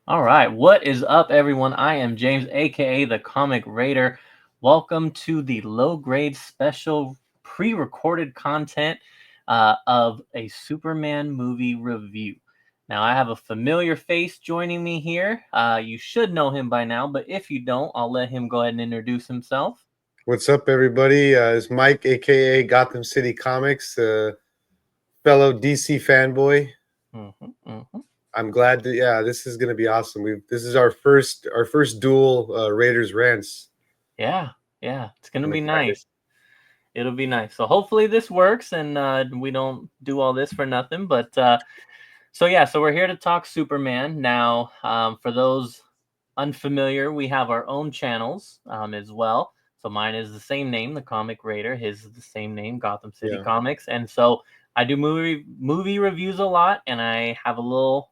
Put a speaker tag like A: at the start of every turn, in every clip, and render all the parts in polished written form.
A: All right, what is up, everyone? I am James, aka the Comic Raider. Welcome to the low grade special pre recorded content of a Superman movie review. Now, I have a familiar face joining me here. You should know him by now, but if you don't, I'll let him go ahead and introduce himself.
B: What's up, everybody? It's Mike, aka Gotham City Comics, fellow DC fanboy.
A: hmm hmm
B: I'm glad that this is gonna be awesome. This is our first dual Raiders rants.
A: Yeah, yeah, it's gonna
B: I'm
A: be
B: excited.
A: nice. It'll be nice. So hopefully this works and we don't do all this for nothing. So we're here to talk Superman. Now, for those unfamiliar, we have our own channels as well. So mine is the same name, the Comic Raider. His is the same name, Gotham City
B: Yeah,
A: Comics. And so I do movie reviews a lot, and I have a little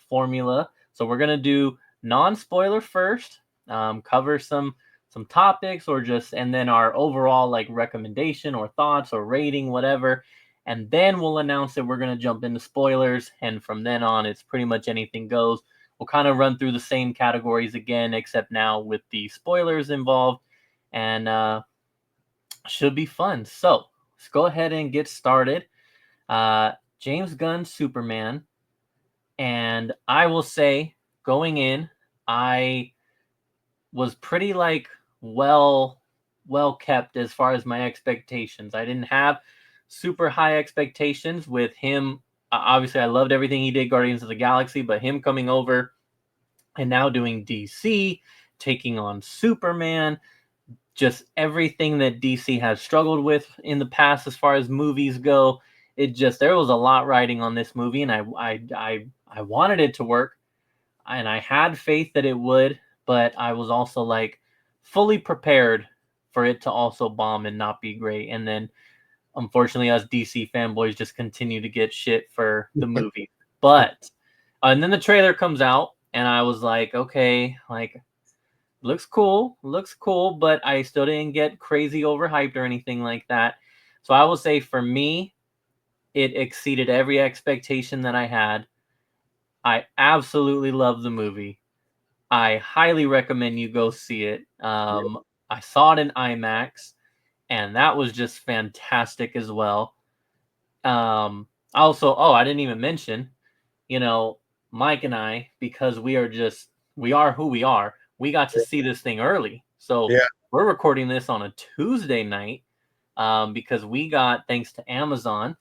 A: formula. So we're gonna do non-spoiler first, cover some topics, or just and then our overall like recommendation or thoughts or rating, whatever, and then we'll announce that we're going to jump into spoilers, and from then on it's pretty much anything goes. We'll kind of run through the same categories again, except now with the spoilers involved, and should be fun. So let's go ahead and get started. uh James Gunn Superman, and I will say, going in, I was pretty like well well kept as far as my expectations. I didn't have super high expectations with him. Obviously, I loved everything he did Guardians of the Galaxy, but him coming over and now doing DC, taking on Superman, just everything that DC has struggled with in the past as far as movies go. It just there was a lot riding on this movie, and I wanted it to work, and I had faith that it would, but I was also like fully prepared for it to also bomb and not be great. And then unfortunately, us DC fanboys just continue to get shit for the movie. But and then the trailer comes out, and I was like, okay, like looks cool, but I still didn't get crazy overhyped or anything like that. So I will say for me, it exceeded every expectation that I had. I absolutely love the movie. I highly recommend you go see it.
B: yeah,
A: I saw it in IMAX, and that was just fantastic as well. Also, oh, I didn't even mention, you know, Mike and I, because we are who we are. We got to see this thing early, so
B: yeah.
A: we're recording this on a Tuesday night, because we got, thanks to Amazon,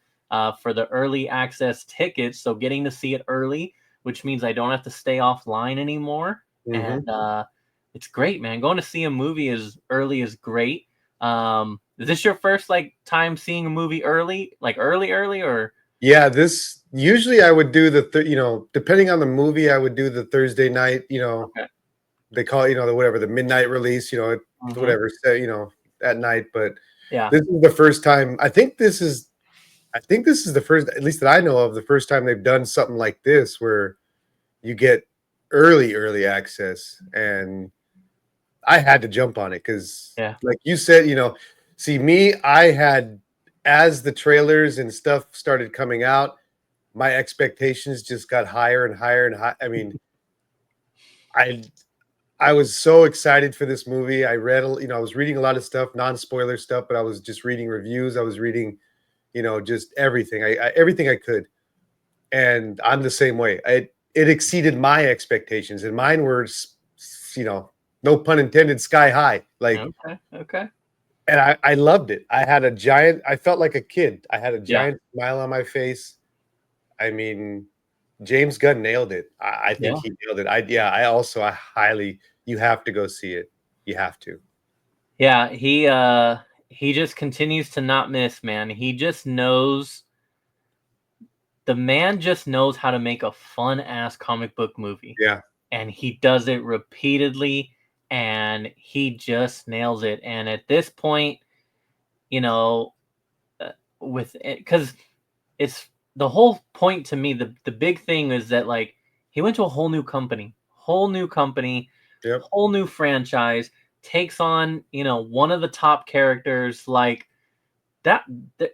A: for the early access tickets. So getting to see it early, which means I don't have to stay offline anymore.
B: hmm
A: And it's great, man. Going to see a movie as early is great. Is this your first like time seeing a movie early, like early, or
B: Yeah, this usually I would do depending on the movie, I would do the Thursday night.
A: okay?
B: They call it, the midnight release.
A: Mm-hmm.
B: Whatever, at night. But
A: Yeah.
B: this is the first time. I think this is the first, at least that I know of, the first time they've done something like this where you get early access, and I had to jump on it because,
A: Yeah.
B: like you said, see me, I had, as the trailers and stuff started coming out, my expectations just got higher and higher and high. I mean, I I was so excited for this movie. I was reading a lot of stuff, non-spoiler stuff, but I was just reading reviews. I was reading, just everything. Everything I could, and I'm the same way. It exceeded my expectations, and mine were, you know, no pun intended, sky high. Like,
A: Okay. Okay.
B: and I loved it. I felt like a kid. I had a
A: Yeah.
B: giant smile on my face. I mean, James Gunn nailed it. I think
A: Yeah.
B: he nailed it. I highly, you have to go see it. You have to.
A: Yeah. He just continues to not miss, man. He just knows the man just knows how to make a fun ass comic book movie,
B: Yeah.
A: and he does it repeatedly, and he just nails it. And at this point, you know, with it, because it's the whole point to me. The big thing is that like he went to a whole new company,
B: Yep.
A: whole new franchise, takes on one of the top characters like that.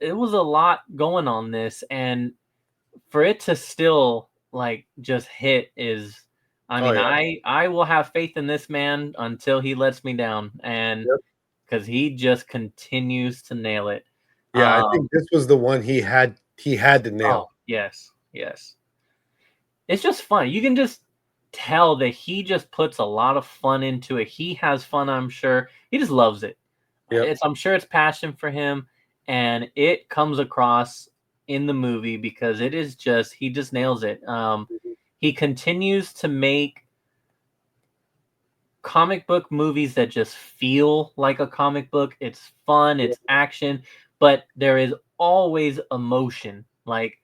A: It was a lot going on this, and for it to still like just hit is I
B: Oh
A: mean,
B: yeah.
A: I will have faith in this man until he lets me down, and
B: Yep.
A: because he just continues to nail it.
B: Yeah, I
A: Um,
B: think this was the one he had to
A: oh
B: nail.
A: yes, yes. It's just fun. You can just tell that he just puts a lot of fun into it. He has fun, I'm sure. He just loves it.
B: Yep.
A: I'm sure it's passion for him, and it comes across in the movie because it is just he just nails it.
B: Mhm.
A: He continues to make comic book movies that just feel like a comic book. It's fun,
B: Yeah.
A: it's action, but there is always emotion. Like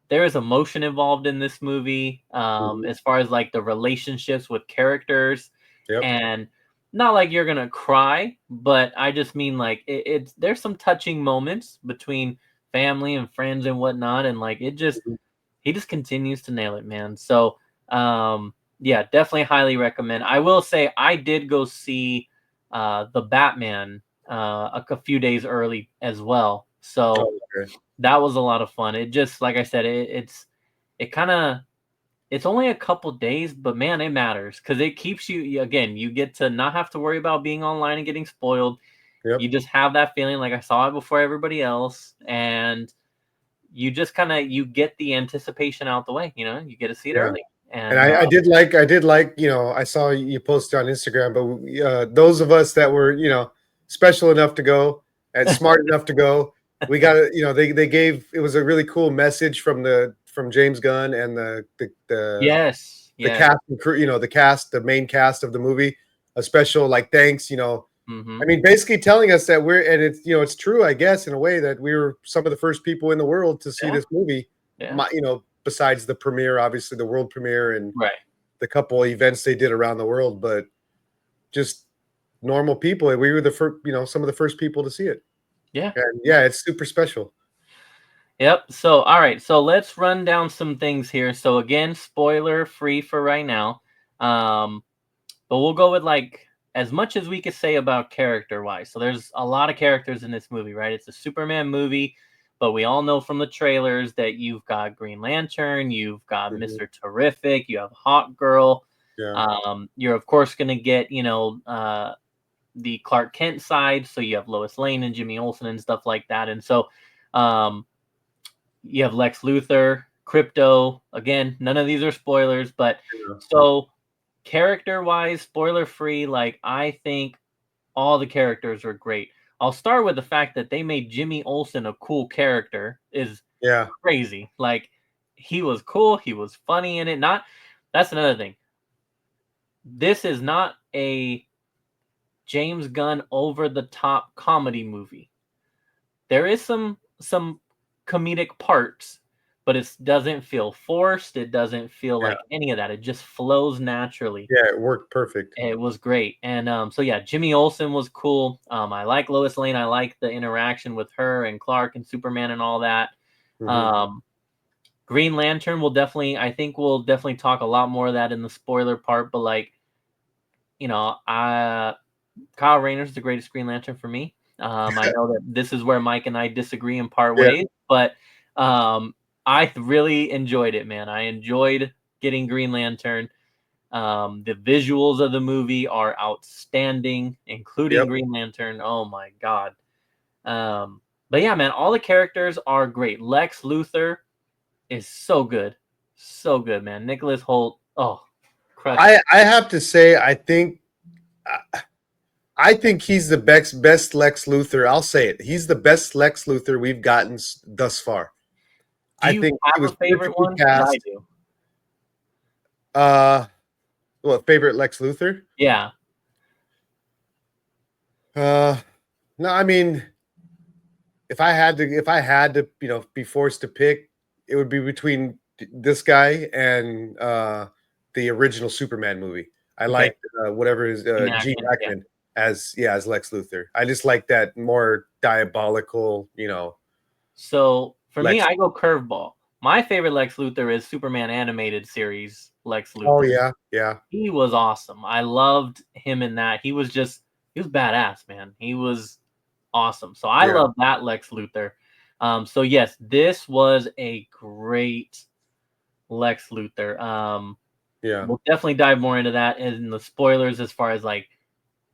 A: there is emotion involved in this movie,
B: Mhm.
A: as far as like the relationships with characters,
B: Yep.
A: and not like you're gonna cry, but I just mean like it's there's some touching moments between family and friends and whatnot, and like it just
B: Mhm.
A: he just continues to nail it, man. So, yeah, definitely highly recommend. I will say I did go see the Batman a few days early as well, so
B: Oh, okay.
A: that was a lot of fun. It just like I said, it kind of it's only a couple days, but man, it matters because it keeps you again. You get to not have to worry about being online and getting spoiled.
B: Yep.
A: You just have that feeling like I saw it before everybody else, and you just kind of you get the anticipation out the way. You know, you get to see it
B: Yeah.
A: early,
B: And
A: and
B: I did like, I saw you posted on Instagram, but those of us that were, special enough to go and smart enough to go, we got to, they gave it was a really cool message from James Gunn and
A: yes,
B: the
A: yes,
B: cast and crew, the main cast of the movie, a special like thanks,
A: mm-hmm,
B: I mean, basically telling us that and it's true, I guess, in a way that we were some of the first people in the world to see
A: yeah,
B: this movie.
A: yeah,
B: Besides the premiere, obviously the world premiere and
A: right,
B: the couple of events they did around the world, but just normal people. We were the first, some of the first people to see it,
A: yeah,
B: and
A: yeah.
B: yeah, it's super special.
A: Yep. So, all right. So let's run down some things here. So again, spoiler free for right now. Um, but we'll go with like as much as we could say about character wise. So there's a lot of characters in this movie, right? It's a Superman movie, but we all know from the trailers that you've got Green Lantern, you've got
B: Mhm.
A: Mr. Terrific, you have Hawk Girl.
B: Yeah,
A: You're of course gonna get, the Clark Kent side, so you have Lois Lane and Jimmy Olsen and stuff like that. And so um you have Lex Luthor, Crypto. Again, none of these are spoilers, but
B: yeah,
A: so character wise, spoiler free, like I think all the characters are great. I'll start with the fact that they made Jimmy Olsen a cool character is
B: yeah,
A: crazy. Like he was cool, he was funny in it. Not that's another thing. This is not a James Gunn over the top comedy movie. There is some comedic parts, but it doesn't feel forced. It doesn't feel
B: yeah,
A: like any of that. It just flows naturally.
B: yeah. It worked perfect.
A: It was great. And so yeah, Jimmy Olsen was cool. I like Lois Lane. I like the interaction with her and Clark and Superman and all that.
B: Hmm.
A: Um, Green Lantern will definitely, I think we'll definitely talk a lot more of that in the spoiler part. But like, Kyle Rayner's the greatest Green Lantern for me. I know that this is where Mike and I disagree and part
B: Yeah,
A: ways, but um, I really enjoyed it, man. I enjoyed getting Green Lantern. The visuals of the movie are outstanding, including
B: yep,
A: Green Lantern. Oh my god! But yeah, man, all the characters are great. Lex Luthor is so good, man. Nicholas Holt, oh, crushed.
B: I have to say, I think he's the best Lex Luthor. I'll say it. He's the best Lex Luthor we've gotten thus far.
A: Do
B: I
A: you
B: think he
A: have
B: was
A: a favorite
B: perfectly
A: one? Because I
B: cast.
A: do.
B: Uh, what favorite Lex Luthor?
A: Yeah.
B: Uh, no, I mean, if I had to, be forced to pick, it would be between this guy and the original Superman movie. I
A: Okay.
B: like whatever is
A: Gene
B: Gene
A: Hackman. Yeah.
B: Hackman as Lex Luthor. I just like that more diabolical,
A: So for me,
B: Lex.
A: I go curveball. My favorite Lex Luthor is Superman animated series Lex
B: Oh
A: Luthor.
B: yeah, yeah,
A: He was awesome. I loved him in that. He was badass, man. He was awesome. So I
B: yeah.
A: love that Lex Luthor. So yes, this was a great Lex Luthor.
B: Yeah.
A: We'll definitely dive more into that in the spoilers as far as like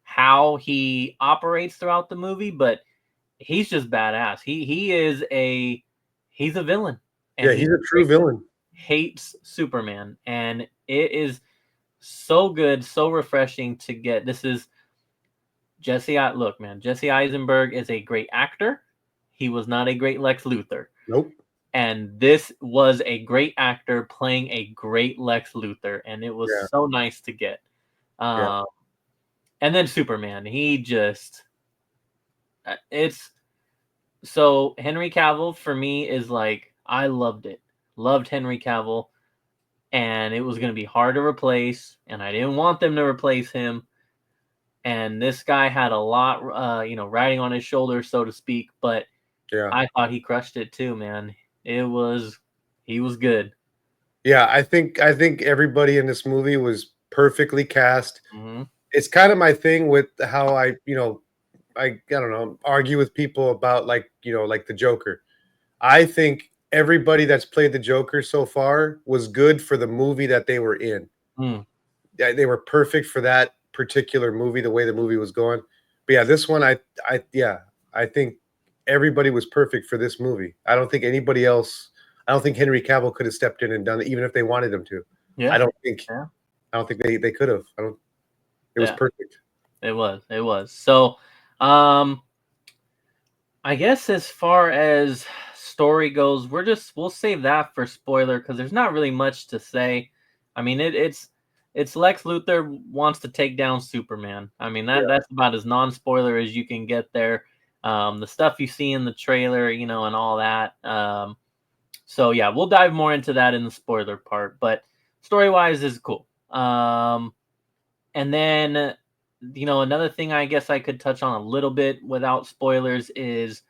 A: how he operates throughout the movie, but he's just badass. He's a villain, and
B: Yeah,
A: he
B: he's a true villain.
A: hates Superman, and it is so good, so refreshing to get. This is look, man, Jesse Eisenberg is a great actor. He was not a great Lex Luthor.
B: Nope.
A: And this was a great actor playing a great Lex Luthor, and it was
B: Yeah.
A: so nice to get.
B: Yeah.
A: Um, and then Superman, he just it's so Henry Cavill for me is like I loved it, loved Henry Cavill, and it was going to be hard to replace, and I didn't want them to replace him. And this guy had a lot, riding on his shoulders, so to speak. But
B: Yeah.
A: I thought he crushed it too, man. He was good.
B: Yeah, I think everybody in this movie was perfectly cast.
A: Hmm.
B: It's kind of my thing with how I don't know, argue with people about like the Joker. I think everybody that's played the Joker so far was good for the movie that they were in.
A: Mm.
B: Yeah, they were perfect for that particular movie, the way the movie was going. But yeah, this one, yeah, I think everybody was perfect for this movie. I don't think anybody else. I don't think Henry Cavill could have stepped in and done it, even if they wanted him to. I
A: Yeah,
B: don't think.
A: yeah,
B: I don't think they could have. I don't. It was
A: yeah.
B: perfect.
A: It was. It was. So, um, I guess as far as story goes, we'll save that for spoiler because there's not really much to say. I mean, it's Lex Luthor wants to take down Superman. I mean
B: Yeah,
A: that's about as non-spoiler as you can get there. The stuff you see in the trailer, and all that. So yeah, we'll dive more into that in the spoiler part. But story-wise is cool. And then, another thing I guess I could touch on a little bit without spoilers is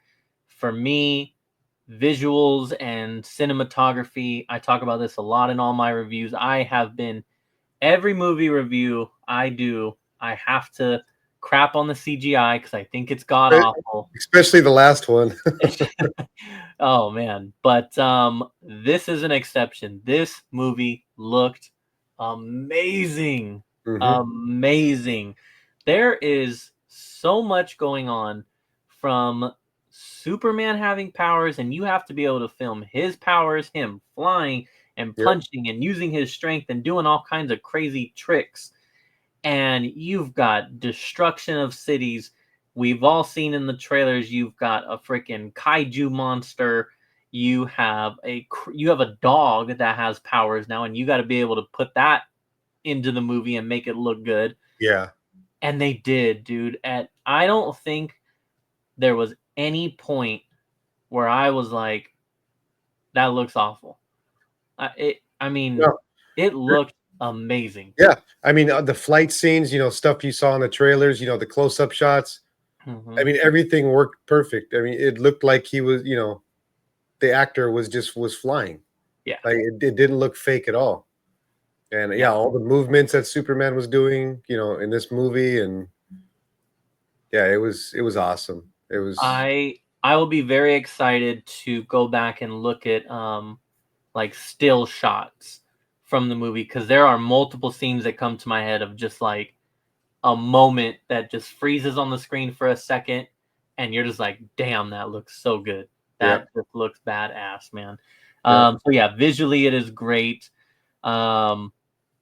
A: for me, visuals and cinematography. I talk about this a lot in all my reviews. Every movie review I do, I have to crap on the CGI because I think it's god awful.
B: especially the last one.
A: Oh man, but this is an exception. This movie looked amazing.
B: Hmm.
A: Amazing. There is so much going on from Superman having powers and you have to be able to film his powers, him flying and
B: Yep.
A: punching and using his strength and doing all kinds of crazy tricks, and you've got destruction of cities. We've all seen in the trailers. You've got a freaking kaiju monster. You have a dog that has powers now, and you got to be able to put that into the movie and make it look good.
B: Yeah.
A: And they did, dude. And I don't think there was any point where I was like, "That looks awful." I mean,
B: No.
A: it looked amazing.
B: Yeah. I mean, the flight scenes, stuff you saw in the trailers, the close-up shots.
A: Hmm.
B: I mean, everything worked perfect. I mean, it looked like he was, the actor was flying.
A: Yeah,
B: Like it didn't look fake at all. And
A: yeah.
B: yeah, all the movements that Superman was doing, in this movie, and yeah, it was awesome. It was
A: I will be very excited to go back and look at like still shots from the movie because there are multiple scenes that come to my head of just like a moment that just freezes on the screen for a second and you're just like, damn, that looks so good.
B: yeah,
A: That just looks badass, man.
B: yeah,
A: So yeah, visually it is great. Um,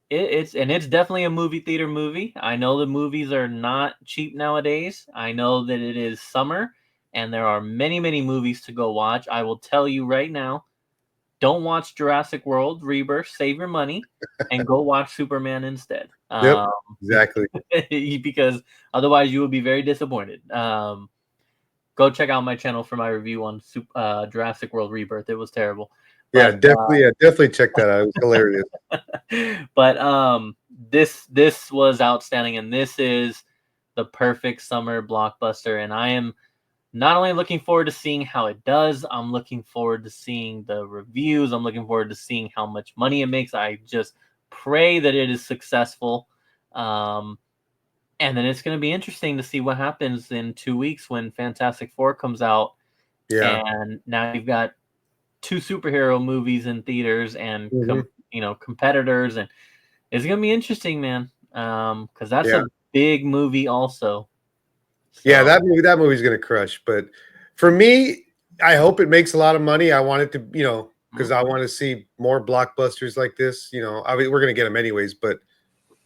A: it's definitely a movie theater movie. I know the movies are not cheap nowadays. I know that it is summer and there are many movies to go watch. I will tell you right now, don't watch Jurassic World Rebirth. Save your money and go watch Superman instead.
B: yep, exactly.
A: Because otherwise you will be very disappointed. Go check out my channel for my review on Jurassic World Rebirth. It was terrible,
B: Yeah,
A: but
B: definitely check that out. It was hilarious.
A: but this was outstanding, and this is the perfect summer blockbuster. And I am not only looking forward to seeing how it does, I'm looking forward to seeing the reviews. I'm looking forward to seeing how much money it makes. I just pray that it is successful. Um, and then it's going to be interesting to see what happens in 2 weeks when Fantastic Four comes out.
B: Yeah.
A: And now you've got two superhero movies in theaters and
B: Hmm.
A: competitors, and It's gonna be interesting, man. Because that's
B: Yeah.
A: a big movie, also.
B: Yeah,
A: So
B: that movie's gonna crush. But for me, I hope it makes a lot of money. I want it to, because I want to see more blockbusters like this. I mean, we're gonna get them anyways. But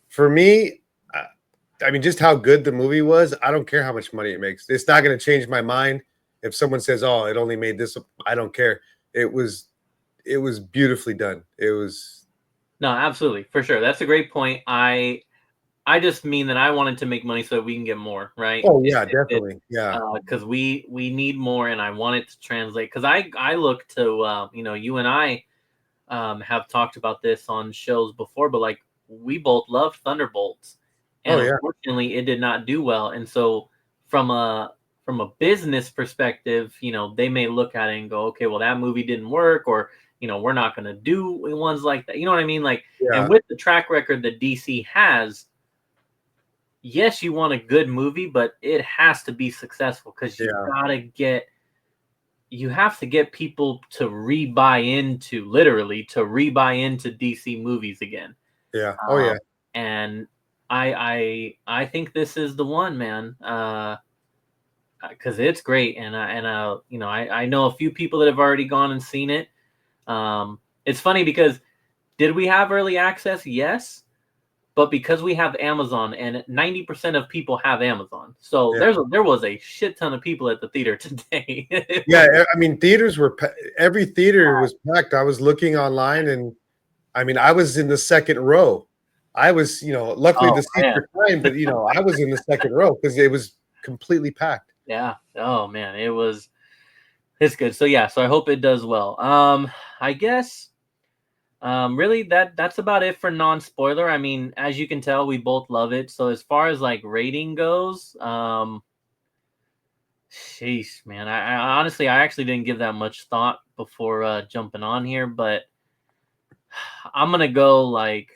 B: for me, I, I mean, just how good the movie was. I don't care how much money it makes. It's not gonna change my mind if someone says, "Oh, it only made this." I don't care. It was, it was beautifully done. It was.
A: no, absolutely, for sure. That's a great point. I just mean that I wanted to make money so that we can get more, right?
B: Oh yeah, definitely. Yeah.
A: Because we need more, and I want it to translate. Because I look to you and I have talked about this on shows before, but like we both loved Thunderbolts,
B: Oh
A: and
B: yeah.
A: unfortunately, it did not do well. And so from a business perspective, they may look at it and go, okay, well that movie didn't work, or we're not going to do ones like that. You know what I mean? Like, and
B: Yeah.
A: with the track record that DC has, yes, you want a good movie, but it has to be successful because
B: Yeah.
A: you have to get people to rebuy into literally to rebuy into DC movies again.
B: Yeah. Oh
A: Um,
B: yeah.
A: and I think this is the one, man. Because it's great, and I know a few people that have already gone and seen it. It's funny because did we have early access? Yes, but because we have Amazon and 90% of people have Amazon, so
B: Yeah.
A: there was a shit ton of people at the theater today.
B: Yeah, I mean, theaters were every theater was packed. I was looking online, and I mean, I was in the second row. I was, luckily
A: Oh
B: the seats
A: man,
B: were fine, but I was in the second row because it was completely packed.
A: yeah. Oh man, it's good. So yeah, so I hope it does well. I guess really that's about it for non-spoiler. I mean, as you can tell, we both love it. So as far as like rating goes, sheesh, man. I honestly I actually didn't give that much thought before jumping on here, but I'm gonna go like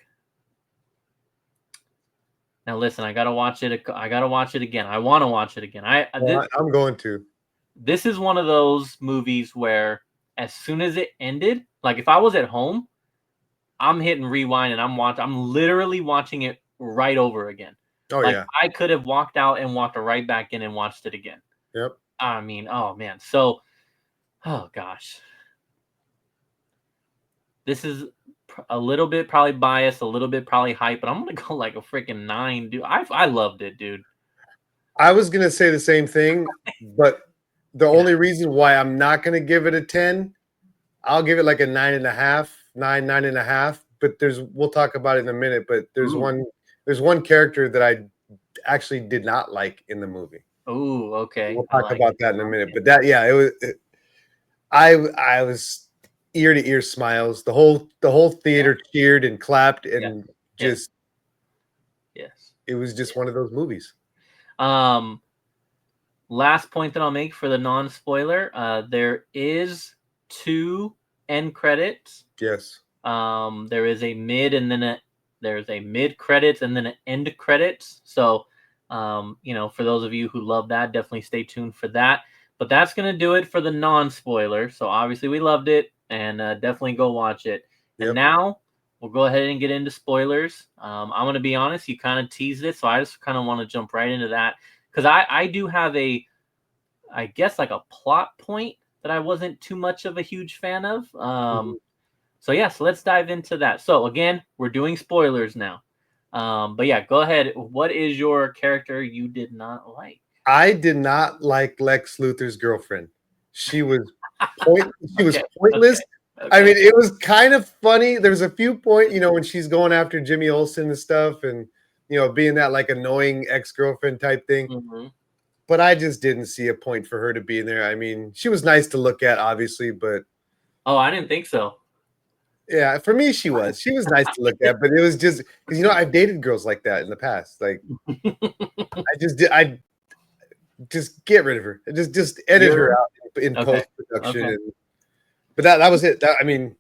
A: now. Listen, I gotta watch it. I gotta watch it again. I want to watch it again.
B: Well, I'm going to.
A: This is one of those movies where as soon as it ended, like if I was at home, I'm hitting rewind and I'm literally watching it right over again.
B: Oh
A: Like
B: yeah.
A: I could have walked out and walked right back in and watched it again.
B: Yep.
A: I mean, oh man. So, oh gosh. This is a little bit probably biased, a little bit probably hype, but I'm going to go like a freaking 9, dude. I loved it, dude.
B: I was gonna say the same thing, but the
A: Yeah.
B: only reason why I'm not gonna give it a 10, I'll give it like a 9.5, 9.5. But we'll talk about it in a minute. But
A: Ooh.
B: there's one character that I actually did not like in the movie.
A: Ooh, okay.
B: We'll
A: I
B: talk
A: like
B: about
A: it.
B: that in a minute.
A: Okay.
B: But that, yeah, it was. I was ear to ear smiles. The whole
A: Yeah.
B: theater cheered and clapped,
A: Yeah.
B: and
A: Yes.
B: just
A: Yes.
B: it was just one of those movies.
A: Um Last point that I'll make for the non-spoiler, there is 2 end credits.
B: Yes.
A: There is a mid and then there's a mid credits and then an end credits. So, for those of you who love that, definitely stay tuned for that. But that's gonna do it for the non-spoiler. So obviously we loved it, and definitely go watch it. And
B: Yep.
A: now we'll go ahead and get into spoilers. I'm gonna be honest, you kind of teased it, so I just kind of want to jump right into that because I do have I guess like a plot point that I wasn't too much of a huge fan of.
B: Mhm.
A: So yes, let's dive into that. So again, we're doing spoilers now. But yeah, go ahead. What is your character you did not like?
B: I did not like Lex Luthor's girlfriend. She was point. She was
A: Okay, okay,
B: pointless. I
A: okay.
B: mean, it was kind of funny. There was a few point, when she's going after Jimmy Olsen and stuff, and being that like annoying ex girlfriend type thing.
A: Hmm.
B: But I just didn't see a point for her to be in there. I mean, she was nice to look at, obviously, but
A: Oh, I didn't think so.
B: yeah, for me, she was. She was nice to look at, but it was just because I've dated girls like that in the past. Like I just get rid of her. Just edit her
A: You're
B: out in
A: okay.
B: post production,
A: Okay.
B: but that was it. I mean,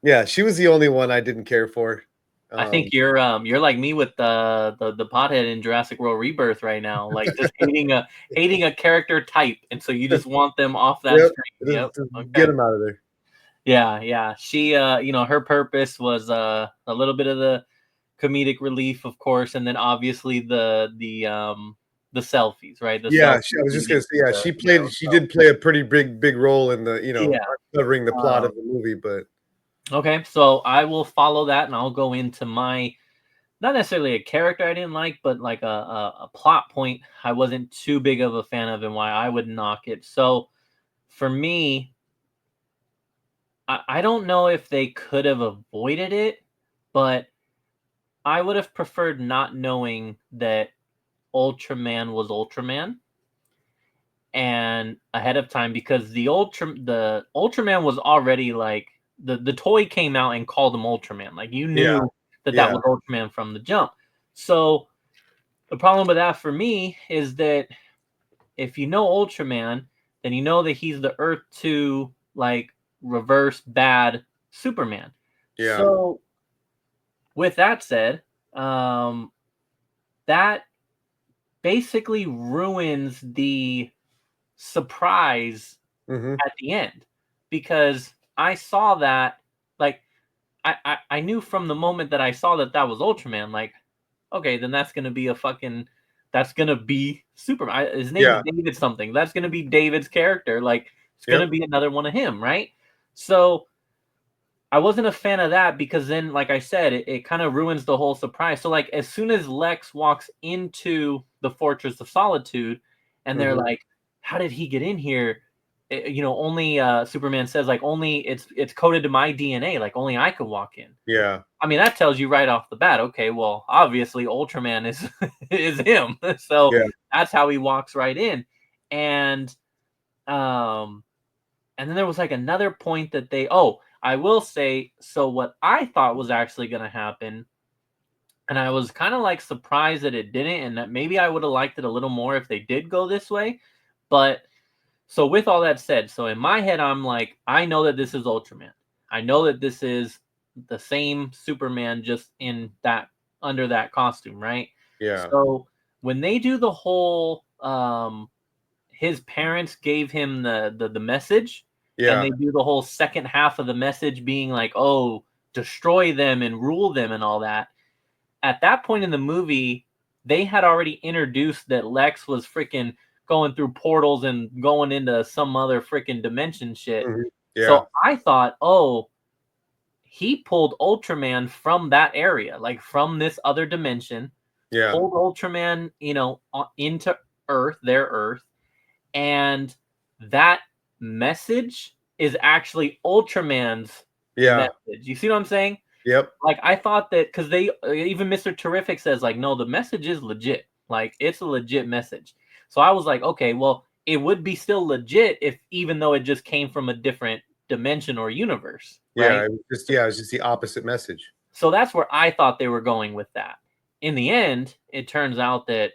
B: yeah, she was the only one I didn't care for.
A: I think
B: Um,
A: you're like me with the pothead in Jurassic World Rebirth right now, like just hating a character type, and so you just want them off that
B: yep,
A: screen. Yep.
B: just get
A: Okay.
B: them out of there.
A: Yeah, yeah. She her purpose was a little bit of the comedic relief, of course, and then obviously the selfies, right? The
B: Yeah,
A: selfies
B: I was just
A: leading
B: gonna say, yeah,
A: to the hero.
B: she
A: So
B: did play a pretty big role in the,
A: yeah.
B: covering the plot of
A: Um,
B: the movie, but
A: okay, so I will follow that, and I'll go into my not necessarily a character I didn't like, but like a plot point I wasn't too big of a fan of, and why I would knock it. So for me, I don't know if they could have avoided it, but I would have preferred not knowing that Ultraman was Ultraman and ahead of time, because the Ultraman was already like the toy came out and called him Ultraman. Like you
B: yeah,
A: knew that that
B: yeah,
A: was Ultraman from the jump. So the problem with that for me is that if you know Ultraman, then you know that he's the Earth 2 like reverse bad Superman.
B: yeah,
A: So with that said, um that basically ruins the surprise
B: mhm,
A: at the end, because I saw that like I knew from the moment that I saw that that was Ultraman, like okay, then that's gonna be Superman. His name's
B: yeah,
A: David something. That's gonna be David's character. Like it's gonna
B: yep,
A: be another one of him, right? So I wasn't a fan of that, because then, like I said, it kind of ruins the whole surprise. So, like, as soon as Lex walks into the Fortress of Solitude, and they're
B: mhm,
A: like, "How did he get in here?" Only Superman says, like, "Only it's coded to my DNA. Like, only I can walk in."
B: yeah,
A: I mean, that tells you right off the bat. Okay, well, obviously Ultraman is is him. So
B: yeah,
A: that's how he walks right in, and um and then there was like another point that I will say, so what I thought was actually going to happen, and I was kind of like surprised that it didn't, and that maybe I would have liked it a little more if they did go this way. But so with all that said, so in my head, I'm like, I know that this is Ultraman. I know that this is the same Superman, just in that under that costume, right?
B: yeah,
A: So when they do the whole his parents gave him the message, and
B: yeah,
A: they do the whole second half of the message being like, oh, destroy them and rule them and all that. At that point in the movie, they had already introduced that Lex was freaking going through portals and going into some other freaking dimension shit.
B: mhm, yeah,
A: So I thought, oh, he pulled Ultraman from that area, like from this other dimension,
B: yeah,
A: pulled Ultraman, into Earth, their Earth, and that message is actually Ultraman's
B: yeah,
A: message. You see what I'm saying?
B: yep,
A: Like I thought that, because they even Mr. Terrific says like, no, the message is legit. Like it's a legit message. So I was like, okay, well, it would be still legit if even though it just came from a different dimension or universe,
B: yeah,
A: right?
B: it was just the opposite message.
A: So that's where I thought they were going with that. In the end, it turns out that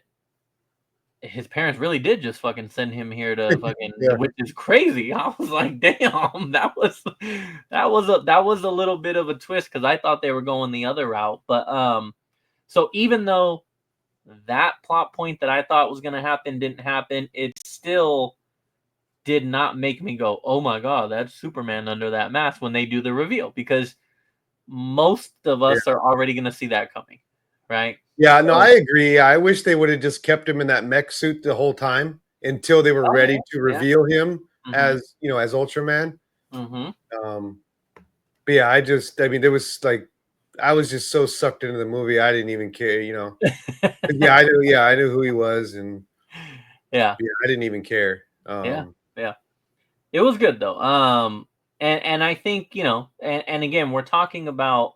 A: his parents really did just fucking send him here to fucking,
B: Yeah,
A: which is crazy. I was like, damn, that was a little bit of a twist, because I thought they were going the other route. But so even though that plot point that I thought was gonna happen didn't happen, it still did not make me go, oh my god, that's Superman under that mask when they do the reveal, because most of
B: yeah.
A: us are already gonna see that coming, right?
B: Yeah, no,
A: So
B: I agree. I wish they would have just kept him in that mech suit the whole time until they were
A: oh
B: ready
A: yeah,
B: to
A: yeah.
B: reveal him
A: Mm-hmm.
B: as, as Ultraman.
A: Mm-hmm.
B: Um, but yeah, I mean, there was like, I was just so sucked into the movie, I didn't even care. Yeah, I knew who he was, and
A: Yeah,
B: yeah, I didn't even care.
A: yeah, yeah. It was good though. And I think, and again, we're talking about,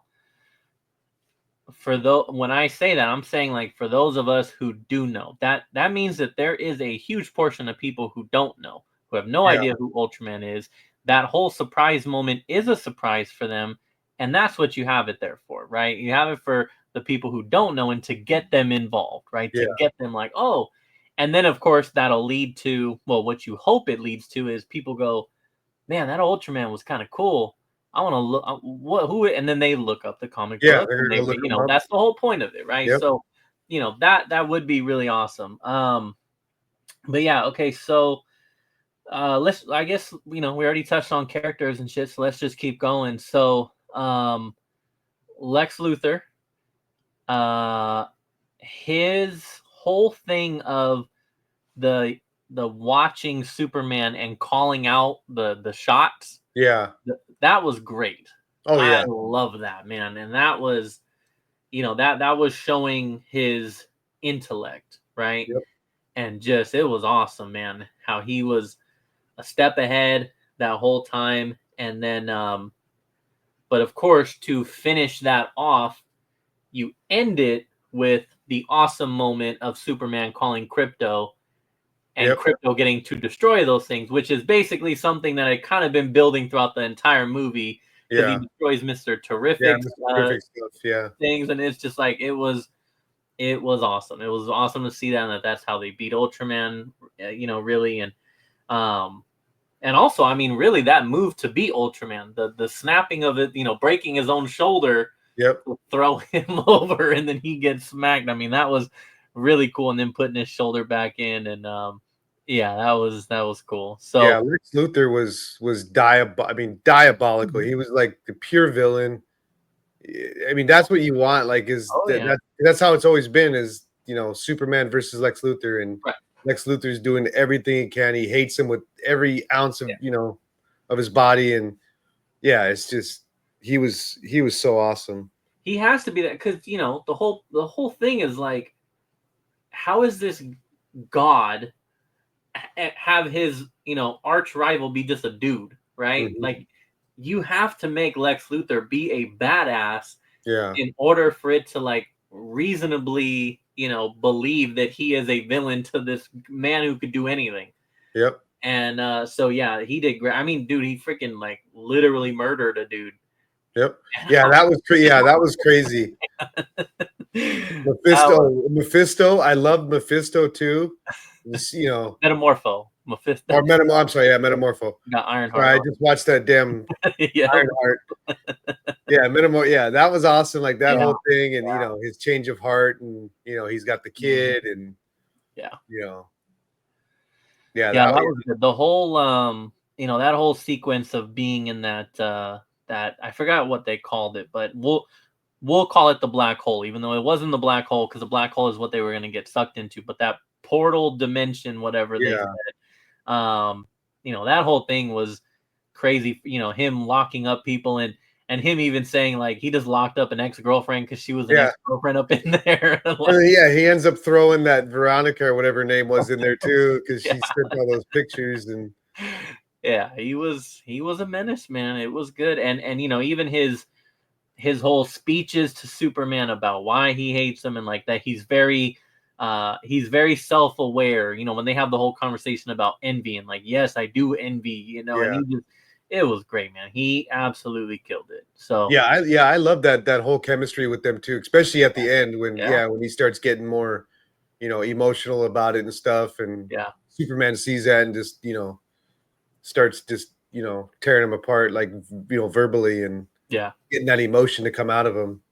A: when I say that, I'm saying like for those of us who do know, that means that there is a huge portion of people who don't know, who have no
B: Yeah,
A: idea who Ultraman is. That whole surprise moment is a surprise for them, and that's what you have it there for, right? You have it for the people who don't know, and to get them involved, right?
B: yeah,
A: To get them like, oh, and then of course that'll lead to, well, what you hope it leads to is people go, man, that Ultraman was kind of cool. I want to look what who, and then they look up the comic
B: yeah,
A: book,
B: they're
A: and
B: gonna go look him up.
A: that's the whole point of it, right?
B: Yep.
A: So, that would be really awesome. But yeah, okay, so let's, I guess, we already touched on characters and shit, so let's just keep going. So, Lex Luthor, his whole thing of the watching Superman and calling out the shots,
B: Yeah.
A: that was great.
B: Oh
A: I
B: yeah.
A: love that, man. And that was, that was showing his intellect, right?
B: Yep.
A: And just it was awesome, man, how he was a step ahead that whole time. And then but of course, to finish that off, you end it with the awesome moment of Superman calling Crypto and
B: Yep.
A: Crypto getting to destroy those things, which is basically something that had kind of been building throughout the entire movie because he
B: Yeah.
A: destroys Mr.
B: Yeah.
A: Terrific's
B: Mr. Perfect stuff. Yeah.
A: things, and it's just like it was awesome. It was awesome to see that, and that's how they beat Ultraman, really, um, and also, I mean, really, that move to beat Ultraman, the snapping of it, breaking his own shoulder,
B: Yep.
A: throw him over, and then he gets smacked. I mean, that was really cool, and then putting his shoulder back in, and yeah, that was cool.
B: Yeah.
A: So,
B: Lex Luthor was diabolical. He was like the pure villain. I mean, that's what you want. Like,
A: oh yeah,
B: that's how it's always been. Is Superman versus Lex Luthor, and
A: right,
B: Lex Luthor's doing everything he can. He hates him with every ounce of
A: yeah.
B: of his body, and yeah, it's just he was so awesome.
A: He has to be that because the whole thing is like, how is this god have his arch rival be just a dude, right?
B: Mhm.
A: Like you have to make Lex Luthor be a badass
B: Yeah.
A: in order for it to like reasonably believe that he is a villain to this man who could do anything.
B: Yep.
A: And so yeah, he did great. I mean, dude, he freaking like literally murdered a dude.
B: Yep. Yeah, that was crazy.
A: That was
B: Mephisto. I love Mephisto too. This,
A: Metamorpho, Mephisto.
B: or I'm sorry, yeah, Metamorpho.
A: Got
B: Sorry,
A: Ironheart
B: I
A: on.
B: just watched that damn
A: Yeah,
B: Ironheart. Yeah, yeah, that was awesome. Like that
A: yeah,
B: whole thing, and
A: yeah.
B: his change of heart, and he's got the
A: Mhm.
B: kid, and
A: Yeah.
B: you know, yeah,
A: Yeah,
B: that
A: that was good. The whole that whole sequence of being in that I forgot what they called it, but we'll call it the black hole, even though it wasn't the black hole, because the black hole is what they were gonna get sucked into. But that portal dimension, whatever they
B: yeah,
A: said, that whole thing was crazy. Him locking up people and him even saying like he just locked up an ex-girlfriend because she was an
B: yeah.
A: ex-girlfriend up in there.
B: And
A: Like,
B: then, yeah, he ends up throwing that Veronica or whatever her name was in there too, because
A: yeah.
B: she sent all those pictures, and
A: Yeah, he was a menace, man. It was good. And even his whole speeches to Superman about why he hates him and like that he's very self-aware, when they have the whole conversation about envy and like, yes, I do envy, and
B: yeah,
A: it was great, man. He absolutely killed it. So,
B: I love that whole chemistry with them too, especially at the end when
A: yeah,
B: when he starts getting more emotional about it and stuff, and
A: yeah,
B: Superman sees that and just starts just tearing him apart, like verbally, and
A: yeah.
B: getting that emotion to come out of him.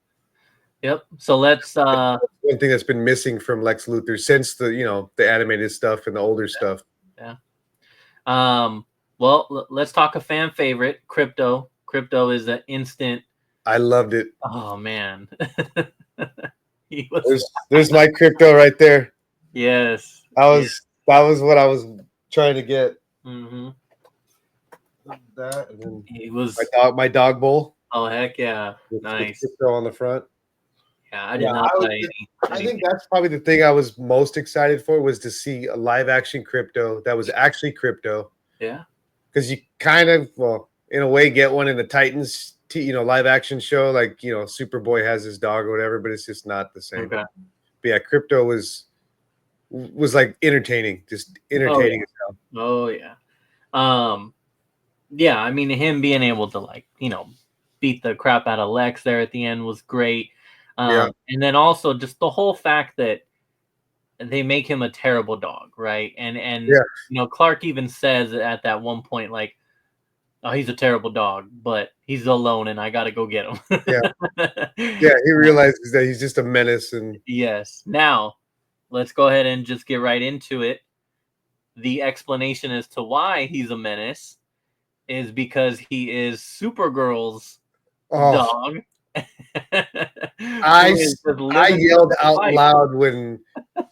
A: Yep. So let's
B: One thing that's been missing from Lex Luthor since the animated stuff and the older stuff.
A: yeah. Well, let's talk a fan favorite, Crypto. Crypto is an instant.
B: I loved it.
A: Oh man. He was
B: There's my crypto right there.
A: yes.
B: That
A: Yeah.
B: was what I was trying to get.
A: Mm-hmm.
B: That, and then
A: He was
B: my dog bowl
A: oh heck yeah.
B: with
A: Nice.
B: crypto on the front.
A: Yeah, I
B: Yeah,
A: did not buy
B: I
A: any
B: think that's probably the thing I was most excited for, was to see a live action crypto that was actually crypto,
A: yeah.
B: because you kind of, well, in a way, get one in the Titans live action show, like Superboy has his dog or whatever, but it's just not the same.
A: Okay.
B: But yeah, crypto was like entertaining, just
A: Oh
B: entertaining as
A: yeah.
B: hell.
A: Oh yeah. Um yeah, I mean him being able to like, beat the crap out of Lex there at the end was great.
B: Yeah,
A: And then also just the whole fact that they make him a terrible dog, right? And
B: yeah,
A: Clark even says at that one point like, oh, he's a terrible dog, but he's alone and I got to go get
B: yeah,
A: him.
B: yeah. He realizes that he's just a menace, and
A: Yes. Now, let's go ahead and just get right into it. The explanation as to why he's a menace is because he is Supergirl's
B: oh,
A: dog.
B: I
A: Who is just
B: I
A: living
B: yelled
A: the
B: out
A: life.
B: loud when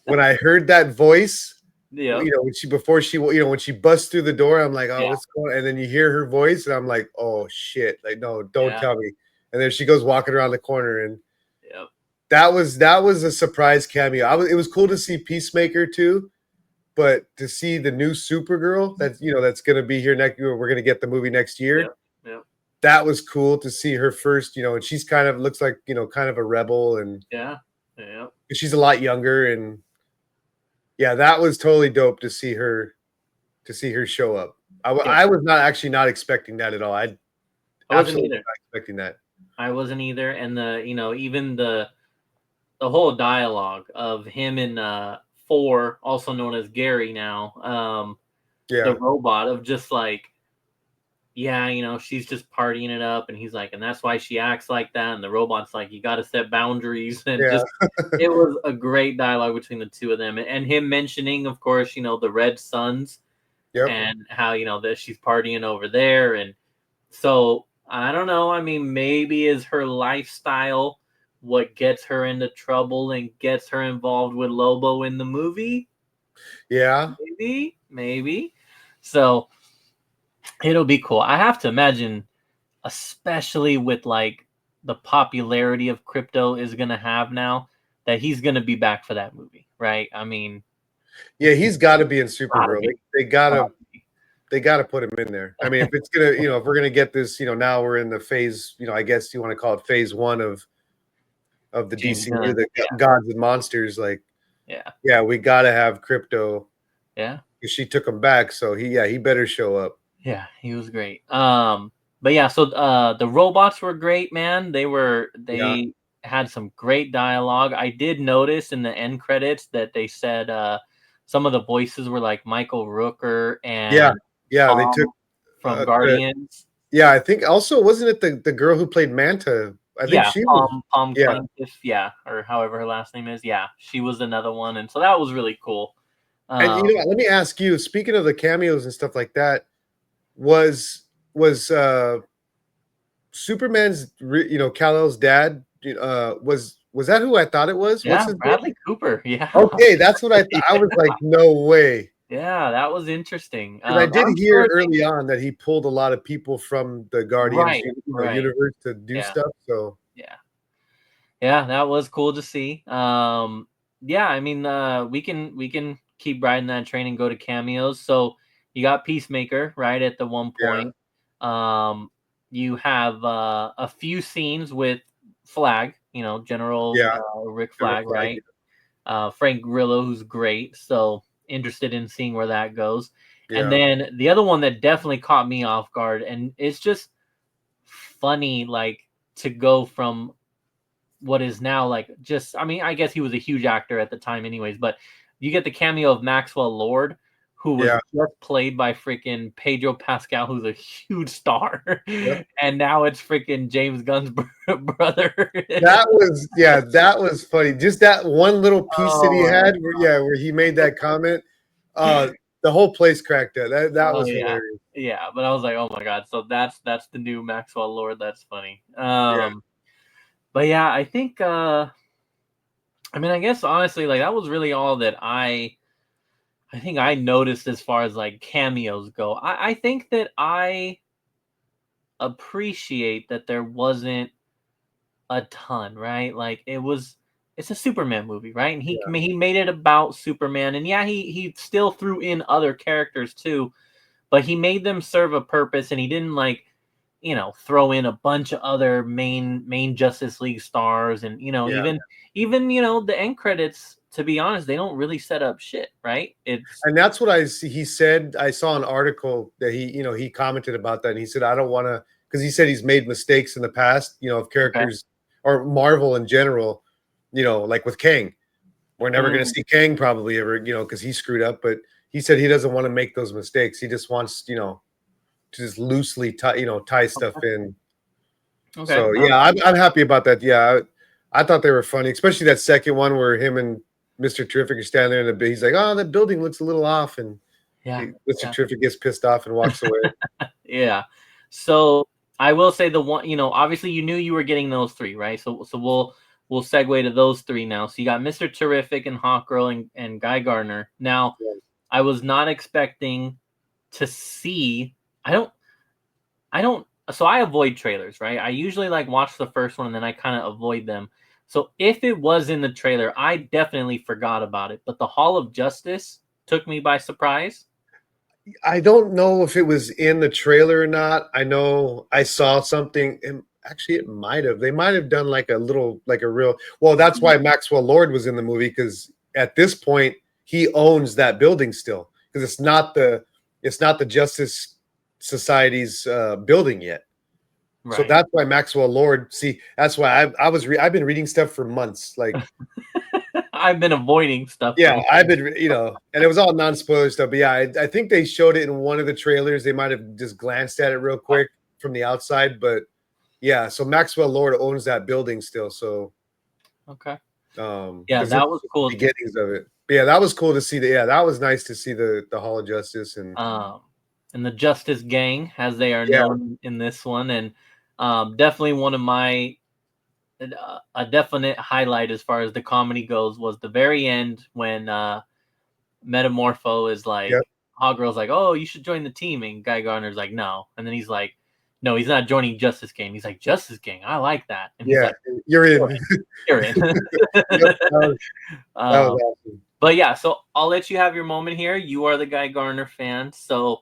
B: I heard that voice.
A: Yep.
B: When when she busts through the door, I'm like, oh,
A: Yeah.
B: what's going on? And then you hear her voice, and I'm like, oh shit, like no, don't
A: Yeah.
B: tell me. And then she goes walking around the corner, and
A: Yep.
B: that was a surprise cameo. It was cool to see Peacemaker too, but to see the new Supergirl that's gonna be here next. We're gonna get the movie next year.
A: Yep. Yep.
B: That was cool to see her first, and she's kind of looks like kind of a rebel, and
A: Yeah. Yep.
B: she's a lot younger, and yeah, that was totally dope to see her show up.
A: Yep.
B: I was not expecting that at all. I
A: I wasn't
B: absolutely
A: either.
B: not expecting that.
A: I wasn't either. And even the whole dialogue of him and Four, also known as Gary now, the
B: Yeah,
A: robot, of just like, yeah, she's just partying it up, and he's like, and that's why she acts like that, and the robot's like, you got to set boundaries, and
B: yeah,
A: just it was a great dialogue between the two of them, and him mentioning, of course, the Red Suns,
B: yep,
A: and how that she's partying over there, and so I don't know. I mean, maybe is her lifestyle what gets her into trouble and gets her involved with Lobo in the movie?
B: yeah,
A: Maybe. So it'll be cool. I have to imagine, especially with like the popularity of crypto is gonna have now, that he's gonna be back for that movie, right? I mean,
B: yeah. He's got to be in
A: gotta
B: Supergirl.
A: be.
B: They
A: Gotta
B: gotta
A: be.
B: they gotta put him in there. I mean, if it's gonna, if we're gonna get this, now we're in the phase, I guess you want to call it phase one of the
A: James
B: DCU,
A: Gunn.
B: the gods and monsters. Like,
A: Yeah.
B: yeah, we gotta have Crypto
A: Yeah.
B: because she took him back. So he better show up.
A: Yeah, he was great. But yeah, so the robots were great, man.
B: Yeah,
A: They had some great dialogue. I did notice in the end credits that they said some of the voices were like Michael Rooker
B: yeah,
A: and
B: yeah. They took
A: Tom from
B: the
A: Guardians.
B: yeah. I think also wasn't it the girl who played Manta? I think
A: Yeah,
B: she was.
A: Palm
B: Yeah,
A: Plaintiff, yeah, or however her last name is. Yeah, she was another one, and so that was really cool.
B: and
A: Um,
B: what, let me ask you. Speaking of the cameos and stuff like that, was Superman's Kal-El's dad? Was that who I thought it was? What's
A: yeah,
B: his name?
A: Bradley Cooper. Yeah,
B: Okay, that's what I thought. I was like, no way.
A: yeah, that was interesting.
B: Because I did
A: I'm
B: hear
A: sure
B: early on that he pulled a lot of people from the Guardians,
A: right, right.
B: universe to do
A: Yeah,
B: stuff. So
A: yeah, yeah. That was cool to see. Yeah, I mean, we can keep riding that train and go to cameos. So you got Peacemaker right at the one
B: yeah,
A: point. Um, you have a few scenes with Flag. General
B: yeah,
A: Rick
B: General
A: Flag,
B: Flag.
A: right? Frank Grillo, who's great. So interested in seeing where that goes. And
B: Yeah,
A: then the other one that definitely caught me off guard, and it's just funny, like to go from what is now like just, I mean, I guess he was a huge actor at the time anyways, but you get the cameo of Maxwell Lord, who was
B: yeah,
A: just played by freaking Pedro Pascal, who's a huge star.
B: yep.
A: And now it's freaking James Gunn's brother.
B: That was funny. Just that one little piece that he
A: Oh,
B: had, where he made that comment. Uh, the whole place cracked up. That
A: oh
B: was
A: yeah.
B: hilarious.
A: Yeah, but I was like, oh my god, so that's the new Maxwell Lord. That's funny.
B: Yeah,
A: But yeah, I think I mean, I guess honestly, like that was really all that I think I noticed as far as like cameos go. I think that I appreciate that there wasn't a ton, right? Like it's a Superman movie, right? And
B: yeah,
A: he made it about Superman, and yeah, he still threw in other characters too, but he made them serve a purpose, and he didn't like throw in a bunch of other main Justice League stars, and
B: yeah.
A: even the end credits. To be honest, they don't really set up shit, right? It's
B: And that's what I see. He said I saw an article that he commented about that, and he said I don't want to because he said he's made mistakes in the past, of
A: okay.
B: characters or Marvel in general, like with Kang. We're never going to
A: Mm,
B: see Kang probably ever, because he screwed up. But he said he doesn't want to make those mistakes. He just wants, to just loosely tie stuff
A: okay.
B: in.
A: Okay.
B: So yeah, I'm happy about that. Yeah, I thought they were funny, especially that second one where him and Mr. Terrific are standing there in the bit. He's like, "Oh, that building looks a little off," and
A: Yeah.
B: Mr.
A: Yeah.
B: Terrific gets pissed off and walks away.
A: Yeah. So I will say the one, obviously you knew you were getting those three, right? So we'll segue to those three now. So you got Mr. Terrific and Hawkgirl and Guy Gardner. Now,
B: Yeah.
A: I was not expecting to see. I don't. I don't. So I avoid trailers, right? I usually like watch the first one and then I kind of avoid them. So if it was in the trailer, I definitely forgot about it. But the Hall of Justice took me by surprise.
B: I don't know if it was in the trailer or not. I know I saw something, and actually, it might have. They might have done like a little, like a real. Well, that's why Maxwell Lord was in the movie because at this point he owns that building still because it's not the Justice Society's building yet. So
A: Right.
B: that's why Maxwell Lord. See, that's why I've been reading stuff for months, like.
A: I've been avoiding stuff for
B: Yeah,
A: months.
B: I've been, and it was all non-spoiler stuff. But yeah, I think they showed it in one of the trailers. They might have just glanced at it real quick from the outside. But yeah, so Maxwell Lord owns that building still. So,
A: Okay. Yeah,
B: because this
A: that
B: is
A: was
B: the
A: cool.
B: beginnings of it. But yeah, that was cool to see. Yeah, that was nice to see the Hall of Justice and
A: Um, and the Justice Gang, as they are
B: yeah,
A: known in this one, and definitely one of my a definite highlight as far as the comedy goes was the very end when Metamorpho is
B: yeah,
A: like, Hawkgirl's like, "Oh, you should join the team," and Guy Gardner's like, "No," and then he's like, "No, he's not joining Justice Gang." He's like, "Justice Gang, I like that," and he's
B: yeah.
A: like,
B: You're
A: "You're
B: in.
A: in, you're in."
B: Yep, that was
A: um,
B: awesome.
A: but yeah, so I'll let you have your moment here. You are the Guy Gardner fan, so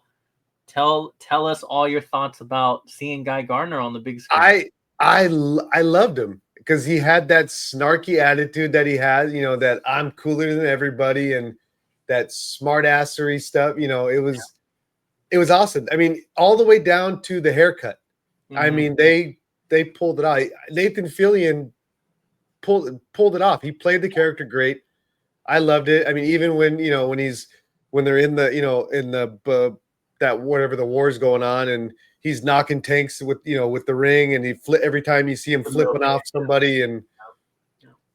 A: tell us all your thoughts about seeing Guy Gardner on the big screen.
B: I loved him because he had that snarky attitude that he has, that I'm cooler than everybody and that smartassery stuff. It was awesome. I mean, all the way down to the haircut. I
A: Mm-hmm.
B: mean, they pulled it out. Nathan Fillion pulled it off. He played the character great. I loved it. I mean, even when they're in the in the that whatever the war's going on, and he's knocking tanks with the ring, and every time you see him flipping off somebody, and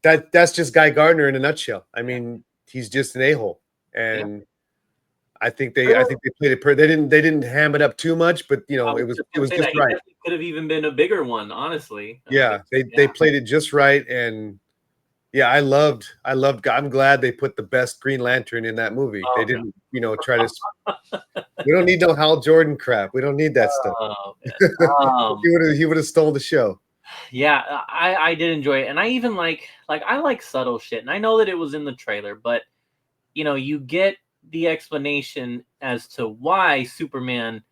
B: that's just Guy Gardner in a nutshell. I mean, he's just an a-hole,
A: Yeah.
B: and I think they played it. They didn't ham it up too much, but
A: I
B: it
A: was
B: was
A: just
B: it
A: gonna
B: was
A: say
B: just
A: that he
B: right.
A: definitely could have even been a bigger one, honestly.
B: Yeah, they
A: Yeah.
B: played it just right, and yeah, I loved. I'm glad they put the best Green Lantern in that movie. They
A: Oh
B: didn't, try to. We don't need no Hal Jordan crap. We don't need that stuff.
A: god. Oh man.
B: He would have stole the show.
A: Yeah, I did enjoy it, and I even like I like subtle shit, and I know that it was in the trailer, but you get the explanation as to why Superman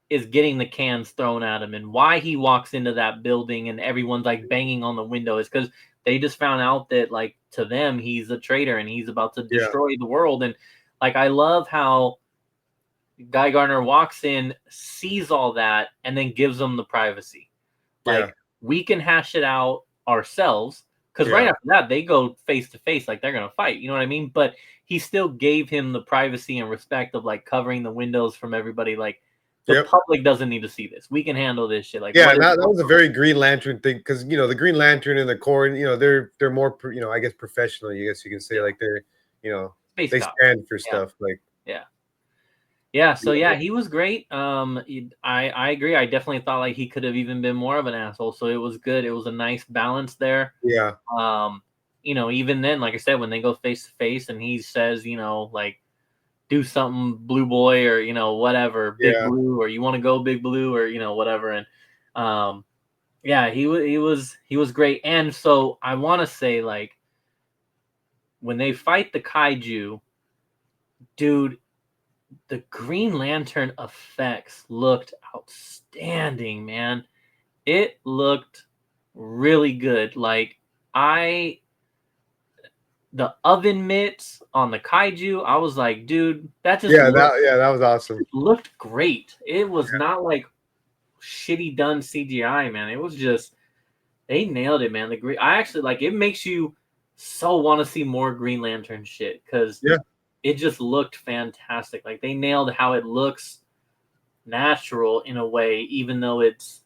A: is getting the cans thrown at him and why he walks into that building and everyone's like banging on the window is because they just found out that like to them he's a traitor and he's about to
B: Yeah,
A: destroy the world. And like I love how Guy Gardner walks in, sees all that, and then gives them the privacy.
B: yeah,
A: Like we can hash it out ourselves because right
B: yeah.
A: after that they go face to face like they're gonna fight. You know what I mean? But he still gave him the privacy and respect of like covering the windows from everybody. Like the
B: Yep.
A: public doesn't need to see this. We can handle this shit. Like
B: Yeah,
A: what
B: and
A: is
B: that was a very Green Lantern thing because the Green Lantern and the Corps, they're more, I guess professional. I guess you can say
A: yeah,
B: like you know,
A: space
B: they
A: cop.
B: stand for
A: Yeah,
B: stuff like
A: yeah. Yeah, so
B: yeah,
A: yeah, he was great. I agree. I definitely thought like he could have even been more of an asshole. So it was good. It was a nice balance there.
B: yeah,
A: Um, even then, like I said, when they go face to face and he says, like do something blue boy or whatever, big
B: yeah,
A: blue, or you want to go big blue or whatever. And um yeah, he was great. And so I want to say like when they fight the kaiju, dude, the Green Lantern effects looked outstanding, man. It looked really good. Like I the oven mitts on the kaiju, I was like, dude, that just
B: that was awesome.
A: looked great. It was not like shitty done CGI, man. It was just they nailed it, man. The green, I actually like it makes you so want to see more Green Lantern shit because
B: Yeah,
A: it just looked fantastic. Like they nailed how it looks natural in a way, even though it's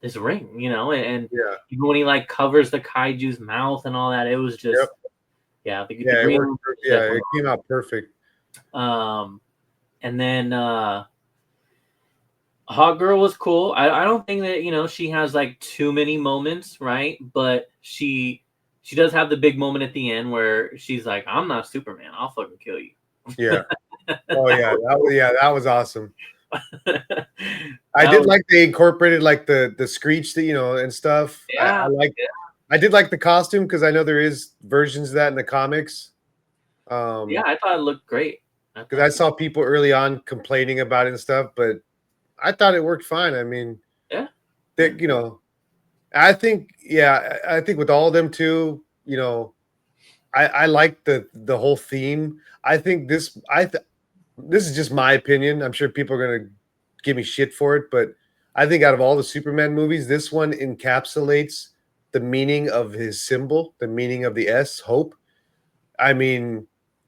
A: this ring, and
B: yeah,
A: even when he like covers the kaiju's mouth and all that, it was
B: yep,
A: just yeah, the
B: yeah. It
A: Green
B: worked.
A: Lantern
B: Yeah,
A: shit.
B: it came out perfect.
A: And then Hot Girl was cool. I don't think that she has like too many moments, right? But she does have the big moment at the end where she's like, "I'm not Superman. I'll fucking kill you."
B: Yeah. Oh
A: That
B: yeah,
A: was
B: that was awesome.
A: cool.
B: I
A: That
B: did
A: was
B: like they incorporated like the screech that and stuff. I
A: yeah,
B: like
A: yeah,
B: I did like the costume because I know there is versions of that in the comics.
A: yeah.
B: Um,
A: I thought it looked great. I
B: because
A: thought
B: I
A: it looked
B: saw people early on complaining about it and stuff, but I thought it worked fine. I mean,
A: yeah, yeah,
B: that I think I think with all of them too, I like the whole theme. I think this is just my opinion. I'm sure people are gonna give me shit for it, but I think out of all the Superman movies, this one encapsulates the meaning of his symbol, the meaning of the S, hope. I mean,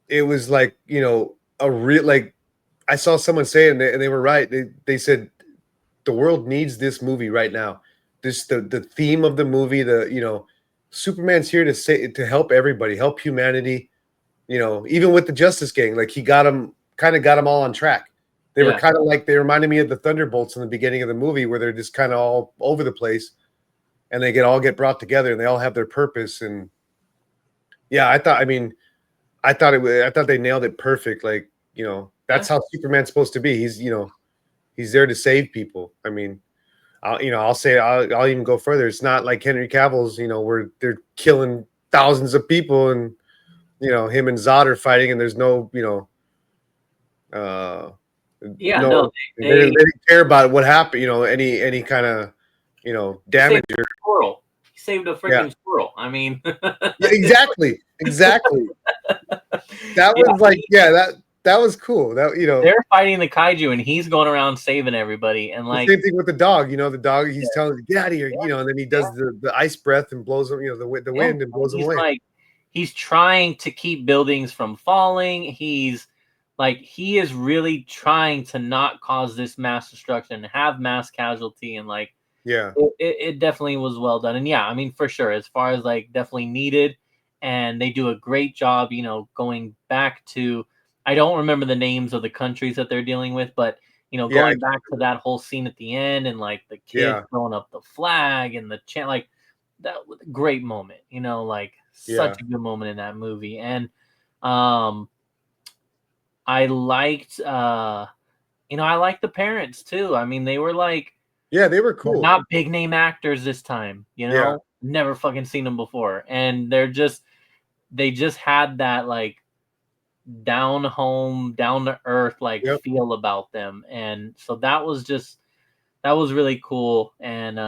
B: it was like, a real like I saw someone say it and they were right. They said the world needs this movie right now. This the theme of the movie, Superman's here to help everybody, help humanity, even with the Justice Gang, like he got them all on track. They were
A: yeah,
B: kind of like they reminded me of the Thunderbolts in the beginning of the movie, where they're just kind of all over the place, and they get brought together, and they all have their purpose. And yeah, I thought they nailed it perfect. Like
A: yeah.
B: that's how Superman's supposed to be. He's there to save people. I mean, I'll even go further. It's not like Henry Cavill's, where they're killing thousands of people, and him and Zod are fighting, and there's no Uh,
A: Yeah, no,
B: no, they
A: they
B: didn't care about what happened, any kind of,
A: he saved
B: damage
A: a
B: or
A: squirrel. He saved a
B: yeah.
A: freaking squirrel. I mean,
B: Yeah, exactly. Exactly. That
A: yeah,
B: was like, yeah, that was cool. That,
A: they're fighting the kaiju and he's going around saving everybody. And
B: the
A: like,
B: same thing with the dog, the dog, he's
A: yeah,
B: telling him, "Get out of here," and then he
A: yeah,
B: does the ice breath and blows him, the
A: yeah.
B: wind and blows him
A: He's
B: away.
A: like, he's trying to keep buildings from falling. He's like, he is really trying to not cause this mass destruction, have mass casualty, and like,
B: Yeah.
A: it definitely was well done. And yeah, I mean, for sure, as far as like definitely needed, and they do a great job, going back to, I don't remember the names of the countries that they're dealing with, but
B: Yeah,
A: going back to that whole scene at the end and like the kids
B: yeah,
A: throwing up the flag and the chant, like that was a great moment, like such
B: yeah.
A: a good moment in that movie. And um I liked I liked the parents too. I mean, they were like,
B: Yeah, they were
A: they're
B: cool.
A: not big name actors this time,
B: Yeah,
A: never fucking seen them before. And they just had that like down home, down to earth like
B: yep,
A: feel about them. And so that was really cool. And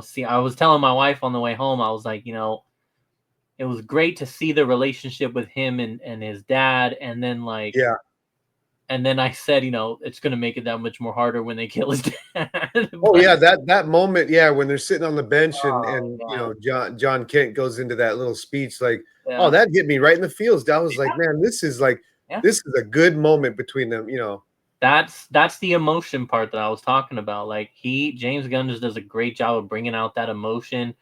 A: see, I was telling my wife on the way home, I was like, it was great to see the relationship with him and his dad. And then like,
B: yeah.
A: and then I said, it's gonna make it that much more harder when they kill his dad.
B: Oh
A: But
B: yeah, that moment, yeah, when they're sitting on the bench and
A: oh man,
B: John Kent goes into that little speech, like, oh,
A: yeah,
B: that hit me right in the feels. I was like,
A: yeah,
B: man,
A: yeah.
B: this is a good moment between them.
A: That's the emotion part that I was talking about. Like James Gunn just does a great job of bringing out that emotion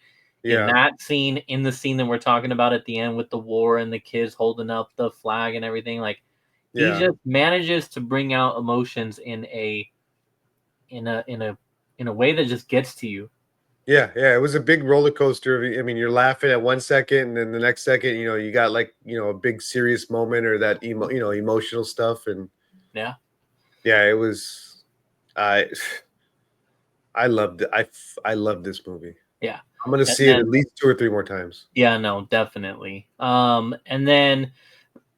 A: in
B: Yeah,
A: that scene, in the scene that we're talking about at the end with the war and the kids holding up the flag and everything. Like he
B: yeah,
A: just manages to bring out emotions in a way that just gets to you.
B: yeah. It was a big roller coaster. I mean, you're laughing at 1 second, and then the next second, you got like a big serious moment or that emotional stuff, and
A: Yeah.
B: yeah, it was. I I loved it. I love this movie.
A: Yeah.
B: I'm gonna
A: And
B: see it
A: then
B: at least 2 or 3 more times.
A: yeah, no, definitely. And then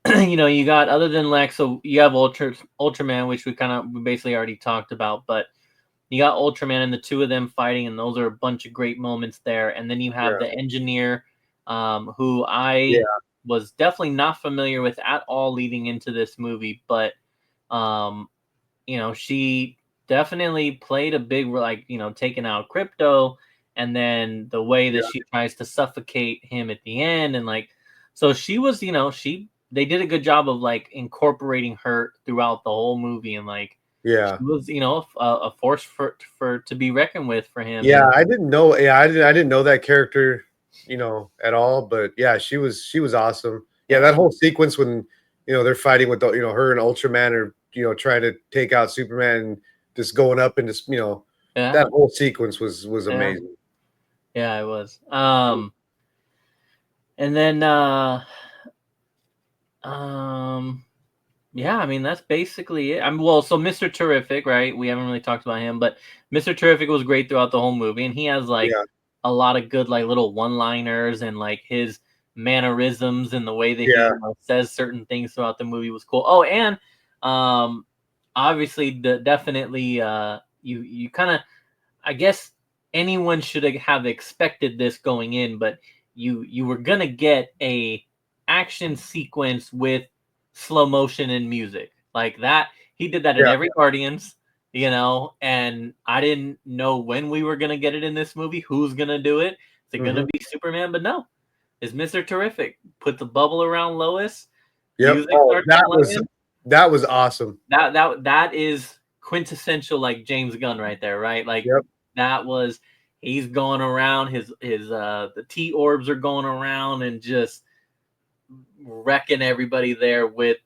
A: you got, other than Lex, so you have Ultraman, which we basically already talked about, but you got Ultraman and the two of them fighting, and those are a bunch of great moments there. And then you have
B: Yeah,
A: the engineer, who I
B: yeah,
A: was definitely not familiar with at all leading into this movie, but um, she definitely played a big like, taking out Crypto, and then the way that
B: yeah,
A: she tries to suffocate him at the end, and like, so she was, they did a good job of like incorporating her throughout the whole movie, and like she
B: yeah.
A: was, a force for to be reckoned with for him.
B: Yeah,
A: And
B: I didn't know. Yeah, I didn't know that character, at all. But yeah, she was awesome. Yeah,
A: yeah,
B: that whole sequence when they're fighting with her and Ultraman are trying to take out Superman. And just going up into,
A: Yeah,
B: that whole sequence was
A: yeah,
B: amazing.
A: yeah. It was. And then um, yeah, I mean that's basically it. Well, so Mr. Terrific, right? We haven't really talked about him, but Mr. Terrific was great throughout the whole movie, and he has like
B: Yeah,
A: a lot of good like little one-liners and like his mannerisms and the way that he
B: yeah,
A: says certain things throughout the movie was cool. Oh, and um, obviously definitely you kind of, I guess anyone should have expected this going in, but you were gonna get a action sequence with slow motion and music like that. He did that in
B: yeah.
A: every Guardians, and I didn't know when we were gonna get it in this movie. Who's gonna do it? Is it gonna
B: Hmm.
A: be Superman? But no, it's Mr. Terrific. Put the bubble around Lois.
B: Yep.
A: Music
B: Oh,
A: starts playing.
B: that was awesome.
A: That is quintessential like James Gunn right there, right? Like
B: Yep.
A: that was, he's going around, his the T orbs are going around and just wrecking everybody there with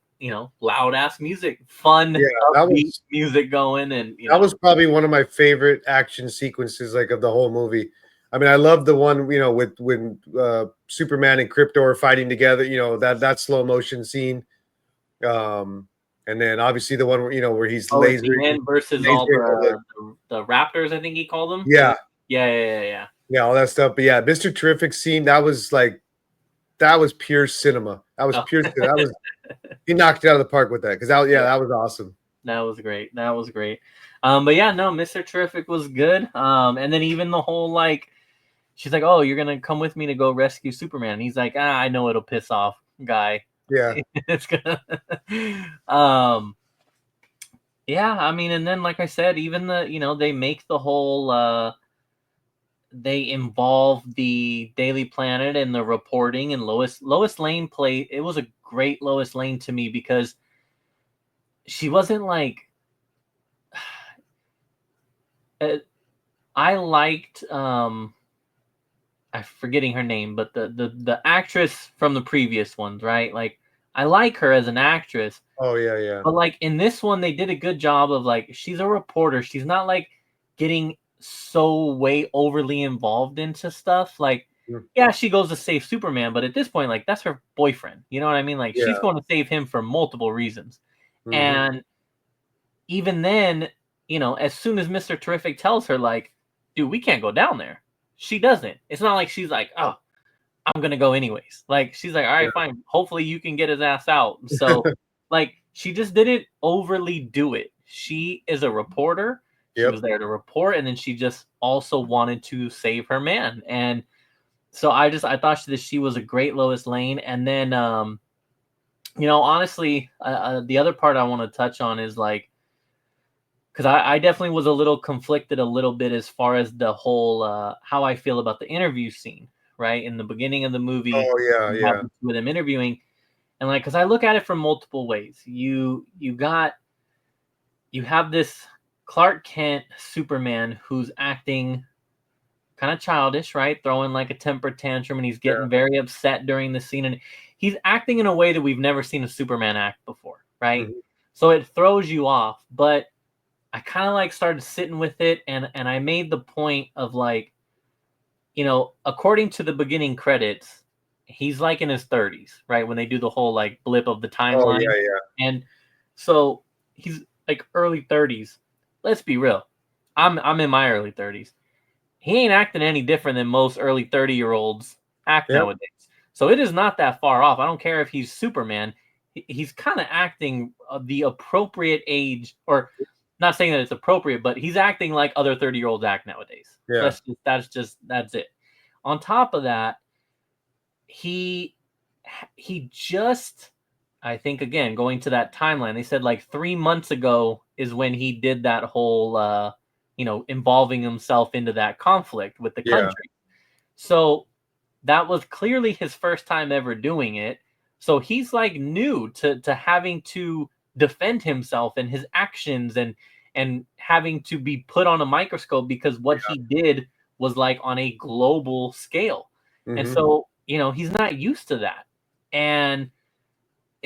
A: loud ass music, fun
B: Yeah,
A: upbeat music going, and
B: that was probably one of my favorite action sequences, like, of the whole movie. I mean, I love the one, with when Superman and Krypto are fighting together. That slow motion scene. Um, and then obviously the one where where he's
A: oh, at the
B: lasering,
A: end versus all
B: lasering all
A: the Raptors, I think he called them.
B: yeah,
A: Yeah.
B: yeah, all that stuff. But yeah, Mr. Terrific scene, that was pure cinema. That was
A: Oh.
B: pure cinema. He knocked it out of the park with that, because
A: Yeah.
B: that was awesome.
A: That was great. That was great. But yeah, no, Mr. Terrific was good. And then even the whole like, she's like, "Oh, you're gonna come with me to go rescue Superman." And he's like, "I know it'll piss off guy.
B: Yeah,
A: It's gonna." um, yeah, I mean, and then like I said, even they make the whole they involve the Daily Planet and the reporting, and Lois Lane played. It was a great Lois Lane to me because she wasn't like. I liked I'm forgetting her name, but the actress from the previous ones, right? Like I like her as an actress,
B: oh yeah, yeah,
A: but like in this one they did a good job of like, she's a reporter. She's not like getting so way overly involved into stuff. Like
B: mm,
A: yeah, she goes to save Superman, but at this point like that's her boyfriend. You know what I mean? Like she's
B: yeah.
A: going to save him for multiple reasons.
B: Hmm.
A: And even then, as soon as Mr. Terrific tells her, like, dude, we can't go down there, she doesn't. It's not like she's like, oh, I'm gonna go anyways. Like, she's like, all
B: Yeah.
A: right, fine. Hopefully you can get his ass out. So, like, she just didn't overly do it. She is a reporter. She
B: Yep.
A: was there to report, and then she just also wanted to save her man. And so I thought that she was a great Lois Lane. And then, honestly, the other part I want to touch on is like, because I definitely was a little conflicted a little bit as far as the whole how I feel about the interview scene, right? In the beginning of the movie,
B: Oh yeah,
A: you have
B: yeah,
A: the two of them interviewing, and like, because I look at it from multiple ways. You have this Clark Kent Superman who's acting kind of childish, right? Throwing like a temper tantrum, and he's
B: yeah.
A: getting very upset during the scene, and he's acting in a way that we've never seen a Superman act before, right?
B: Mhm.
A: So it throws you off, but I kind of like started sitting with it, and I made the point of like, according to the beginning credits, he's like in his 30s, right? When they do the whole like blip of the
B: Oh
A: timeline.
B: yeah, yeah,
A: And so he's like early 30s. Let's be real. I'm in my early 30s. He ain't acting any different than most early 30-year-olds act
B: yep,
A: nowadays. So it is not that far off. I don't care if he's Superman. He's kind of acting the appropriate age, or not saying that it's appropriate, but he's acting like other 30-year-olds act nowadays.
B: yeah,
A: That's it. On top of that, he he just, I think, again, going to that timeline, they said like 3 months ago is when he did that whole involving himself into that conflict with the
B: yeah,
A: country. So that was clearly his first time ever doing it. So he's like new to having to defend himself and his actions, and having to be put on a microscope because what he did was like on a global scale. And
B: hmm,
A: so, he's not used to that. And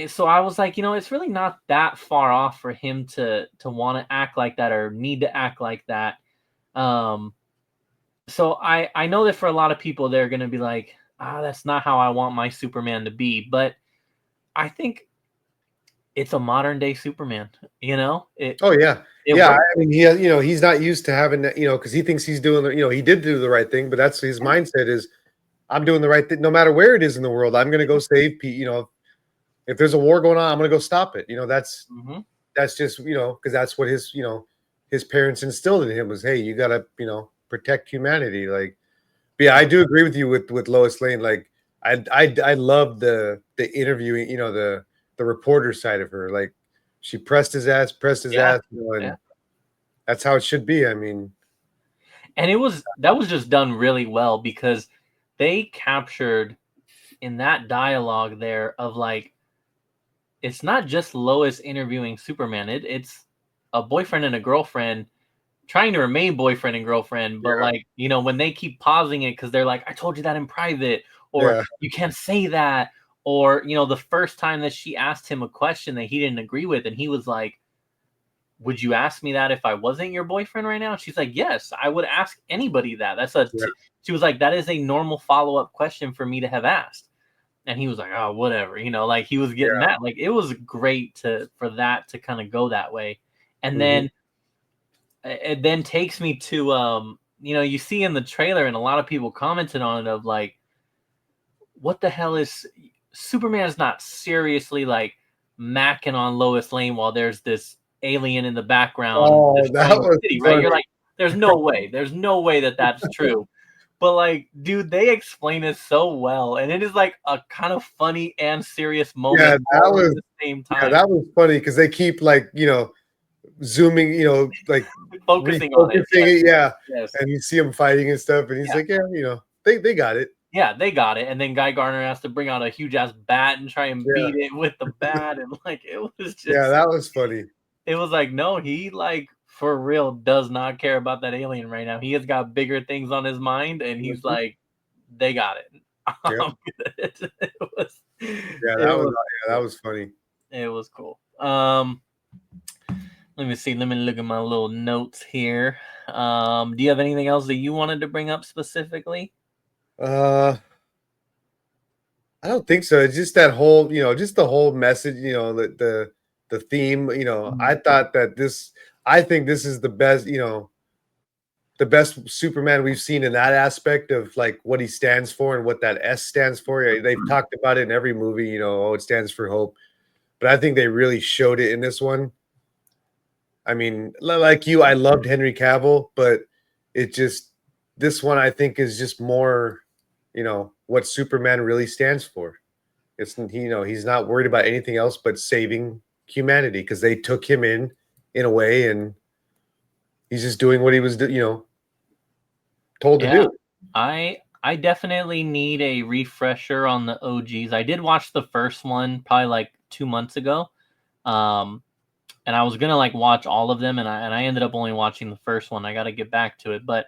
A: so I was like, it's really not that far off for him to want to act like that or need to act like that. Um, so I know that for a lot of people, they're gonna be like, that's not how I want my Superman to be. But I think it's a modern day Superman. It
B: Oh yeah,
A: it
B: yeah. I
A: works.
B: mean, he's not used to having that, because he thinks he's doing, he did do the right thing, but that's his
A: Yeah.
B: mindset is, I'm doing the right thing, no matter where it is in the world. I'm going to go save people. If there's a war going on, I'm going to go stop it.
A: Hmm.
B: That's just because that's what his parents instilled in him was, hey, you got to protect humanity. Like, but yeah, I
A: Yeah.
B: do agree with you with Lois Lane. Like, I love the interviewing, the reporter side of her. Like, she pressed his
A: Yeah.
B: ass,
A: Yeah.
B: and that's how it should be. I mean,
A: And that was just done really well because they captured in that dialogue there of like it's not just Lois interviewing Superman. It's a boyfriend and a girlfriend trying to remain boyfriend and girlfriend, but
B: yeah,
A: like, when they keep pausing it because they're like, I told you that in private, or
B: yeah,
A: you can't say that, or the first time that she asked him a question that he didn't agree with, and he was like, would you ask me that if I wasn't your boyfriend right now? She's like, yes, I would ask anybody that.
B: yeah,
A: She was like, that is a normal follow-up question for me to have asked. And he was like, oh, whatever, like he was getting
B: yeah.
A: mad. Like it was great for that to kind of go that way. And
B: Hmm.
A: then it then takes me to you see in the trailer and a lot of people commented on it of like, what the hell is Superman's not seriously like macking on Lois Lane while there's this alien in the background
B: Oh, that
A: destroying the
B: was
A: city, right? You're
B: funny.
A: like, there's no way that that's true. But like, dude, they explain it so well, and it is like a kind of funny and serious
B: Yeah,
A: moment
B: that
A: all at
B: was
A: the same
B: yeah,
A: time,
B: that was funny because they keep like zooming, like
A: focusing on
B: refocusing
A: it. Yes,
B: it. Yeah,
A: yes,
B: and you see him fighting and stuff, and he's
A: yeah.
B: like, yeah, they got it.
A: Yeah, they got it, and then Guy Gardner has to bring out a huge ass bat and try and
B: Yeah,
A: beat it with the bat, and like it was
B: yeah,
A: just,
B: that was funny.
A: it was like, no, he like for real does not care about that alien right now. He has got bigger things on his mind, and he's
B: Mhm.
A: like, they got it.
B: Yeah,
A: I'm good.
B: yeah,
A: It was
B: that
A: cool.
B: was funny.
A: It was cool. Let me see. Let me look at my little notes here. Do you have anything else that you wanted to bring up specifically?
B: Uh, I don't think so. It's just that whole, just the whole message, the theme. I
A: Mhm.
B: thought that I think this is the best Superman we've seen in that aspect of like what he stands for and what that S stands for. Yeah, they've talked about it in every movie, oh, it stands for hope. But I think they really showed it in this one. I mean, like you, I loved Henry Cavill, but it just this one I think is just more, what Superman really stands for. It's he's not worried about anything else but saving humanity because they took him in a way, and he's just doing what he was, told to
A: Yeah,
B: do.
A: I definitely need a refresher on the OGs. I did watch the first one probably like 2 months ago. Um, and I was gonna like watch all of them, and I ended up only watching the first one. I got to get back to it, but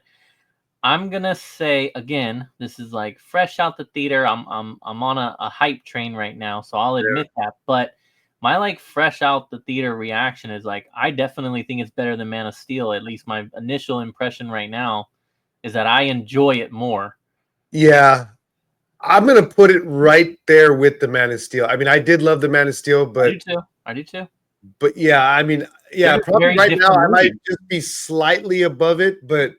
A: I'm gonna say again, this is like fresh out the theater. I'm on a hype train right now, so I'll
B: Yeah.
A: admit that. But my like fresh out the theater reaction is like I definitely think it's better than Man of Steel. At least my initial impression right now is that I enjoy it more.
B: Yeah, I'm gonna put it right there with the Man of Steel. I mean, I did love the Man of Steel,
A: I do too. I do too.
B: but yeah, I mean,
A: They're
B: yeah,
A: just
B: probably
A: very
B: right now
A: different
B: I might
A: movies.
B: just be slightly above it, but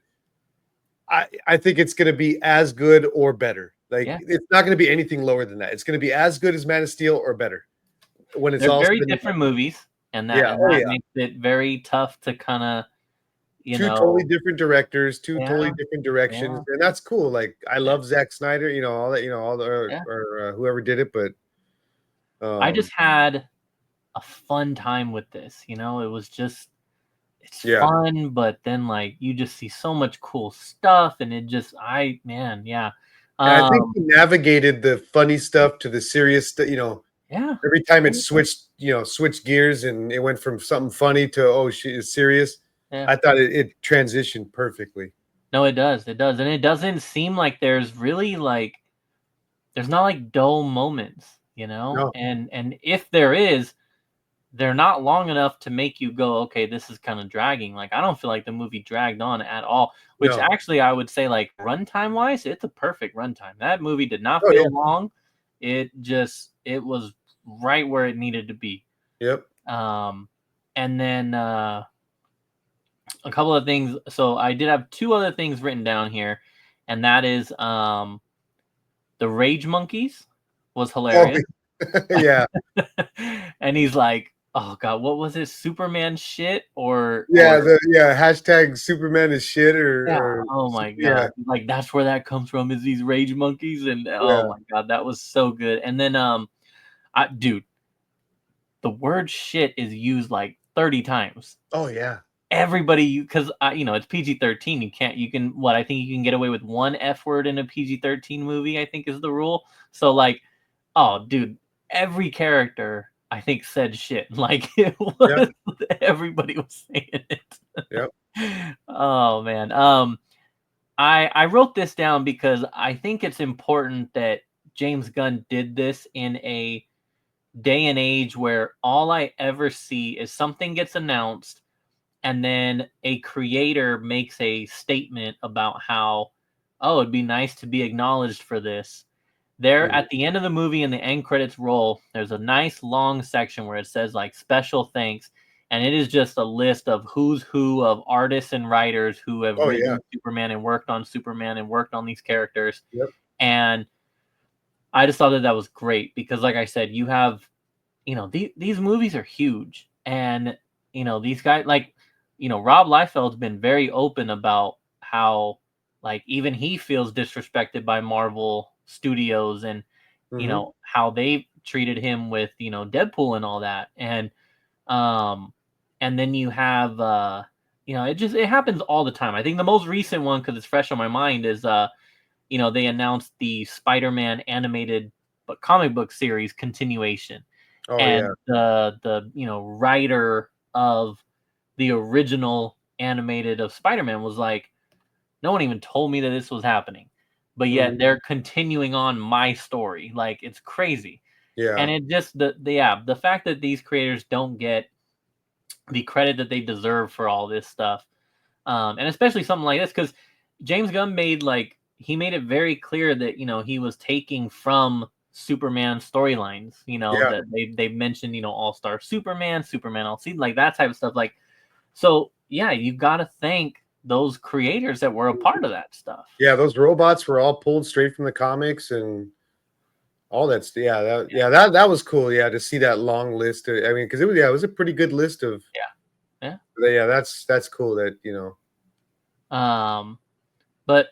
B: I think it's gonna be as good or better. Like
A: Yeah,
B: it's not gonna be anything lower than that. It's gonna be as good as Man of Steel or better when it's
A: they're
B: all
A: very
B: said and done.
A: different movies, and that
B: Yeah,
A: and
B: oh
A: that
B: yeah.
A: makes it very tough to kind of you
B: Two totally
A: know.
B: different directors, two totally
A: Yeah,
B: different directions,
A: yeah,
B: and that's cool. Like I
A: yeah,
B: love Zack Snyder, all that, all the
A: yeah.
B: or whoever did it, but
A: I just
B: um,
A: had a fun time with this. It was just it's
B: yeah.
A: fun, but then like you just see so much cool stuff, and it just I man, yeah,
B: And I think
A: um,
B: he navigated the funny stuff to the serious stuff.
A: yeah,
B: Every time it
A: yeah,
B: switched gears and it went from something funny to oh, she is serious.
A: yeah.
B: I thought it transitioned perfectly.
A: No, it does, and it doesn't seem like there's really like there's not like dull moments. you know?
B: No,
A: And if there is, they're not long enough to make you go, okay, this is kind of dragging. Like I don't feel like the movie dragged on at all. Which
B: no.
A: actually I would say like runtime wise, it's a perfect runtime. That movie did not
B: Oh yeah.
A: feel long. It was right where it needed to be.
B: Yep.
A: Um, and then a couple of things. So I did have two other things written down here, and that is the Rage Monkeys was
B: Oh
A: hilarious.
B: yeah.
A: And he's like, "Oh God, what was it? Superman shit
B: Yeah.
A: or
B: The hashtag Superman is shit
A: yeah?
B: or
A: Oh my
B: yeah,
A: God, like that's where that comes from is these Rage Monkeys." And oh
B: yeah.
A: my God, that was so good. And then I dude, the word shit is used like 30 times.
B: Oh yeah.
A: Everybody, because it's PG-13. You can what I think you can get away with one F word in a PG-13 movie. I think is the rule. So like, oh dude, every character I think said shit. Like it
B: Yep.
A: was everybody was saying it.
B: Yep.
A: Oh man. I wrote this down because I think it's important that James Gunn did this in a day and age where all I ever see is something gets announced and then a creator makes a statement about how, oh, it'd be nice to be acknowledged for this. There
B: Mhm.
A: at the end of the movie and the end credits roll, there's a nice long section where it says like special thanks. And it is just a list of who's who of artists and writers who have
B: Oh yeah.
A: written Superman and worked on Superman and worked on these characters.
B: Yep.
A: And I just thought that that was great because, like I said, you have these movies are huge, and these guys like Rob Liefeld's been very open about how like even he feels disrespected by Marvel Studios and
B: Hmm.
A: how they treated him with Deadpool and all that. Um and then you have it happens all the time. I think the most recent one, because it's fresh on my mind, is they announced the Spider-Man animated but comic book series continuation,
B: Oh yeah.
A: and the writer of the original animated of Spider-Man was like, no one even told me that this was happening, but yet
B: Hmm.
A: they're continuing on my story. Like it's crazy. And
B: Yeah.
A: it just the fact that these creators don't get the credit that they deserve for all this stuff, and especially something like this, because James Gunn he made it very clear that he was taking from Superman storylines.
B: Yeah.
A: That they mentioned All Star Superman, Superman All Season, like that type of stuff. Like so, yeah, you got to thank those creators that were a part of that stuff.
B: Yeah. Those robots were all pulled straight from the comics and all that. That was cool. Yeah, to see that long list. I mean, because it was a pretty good list of.
A: Yeah,
B: Yeah, that's cool. That
A: yeah. But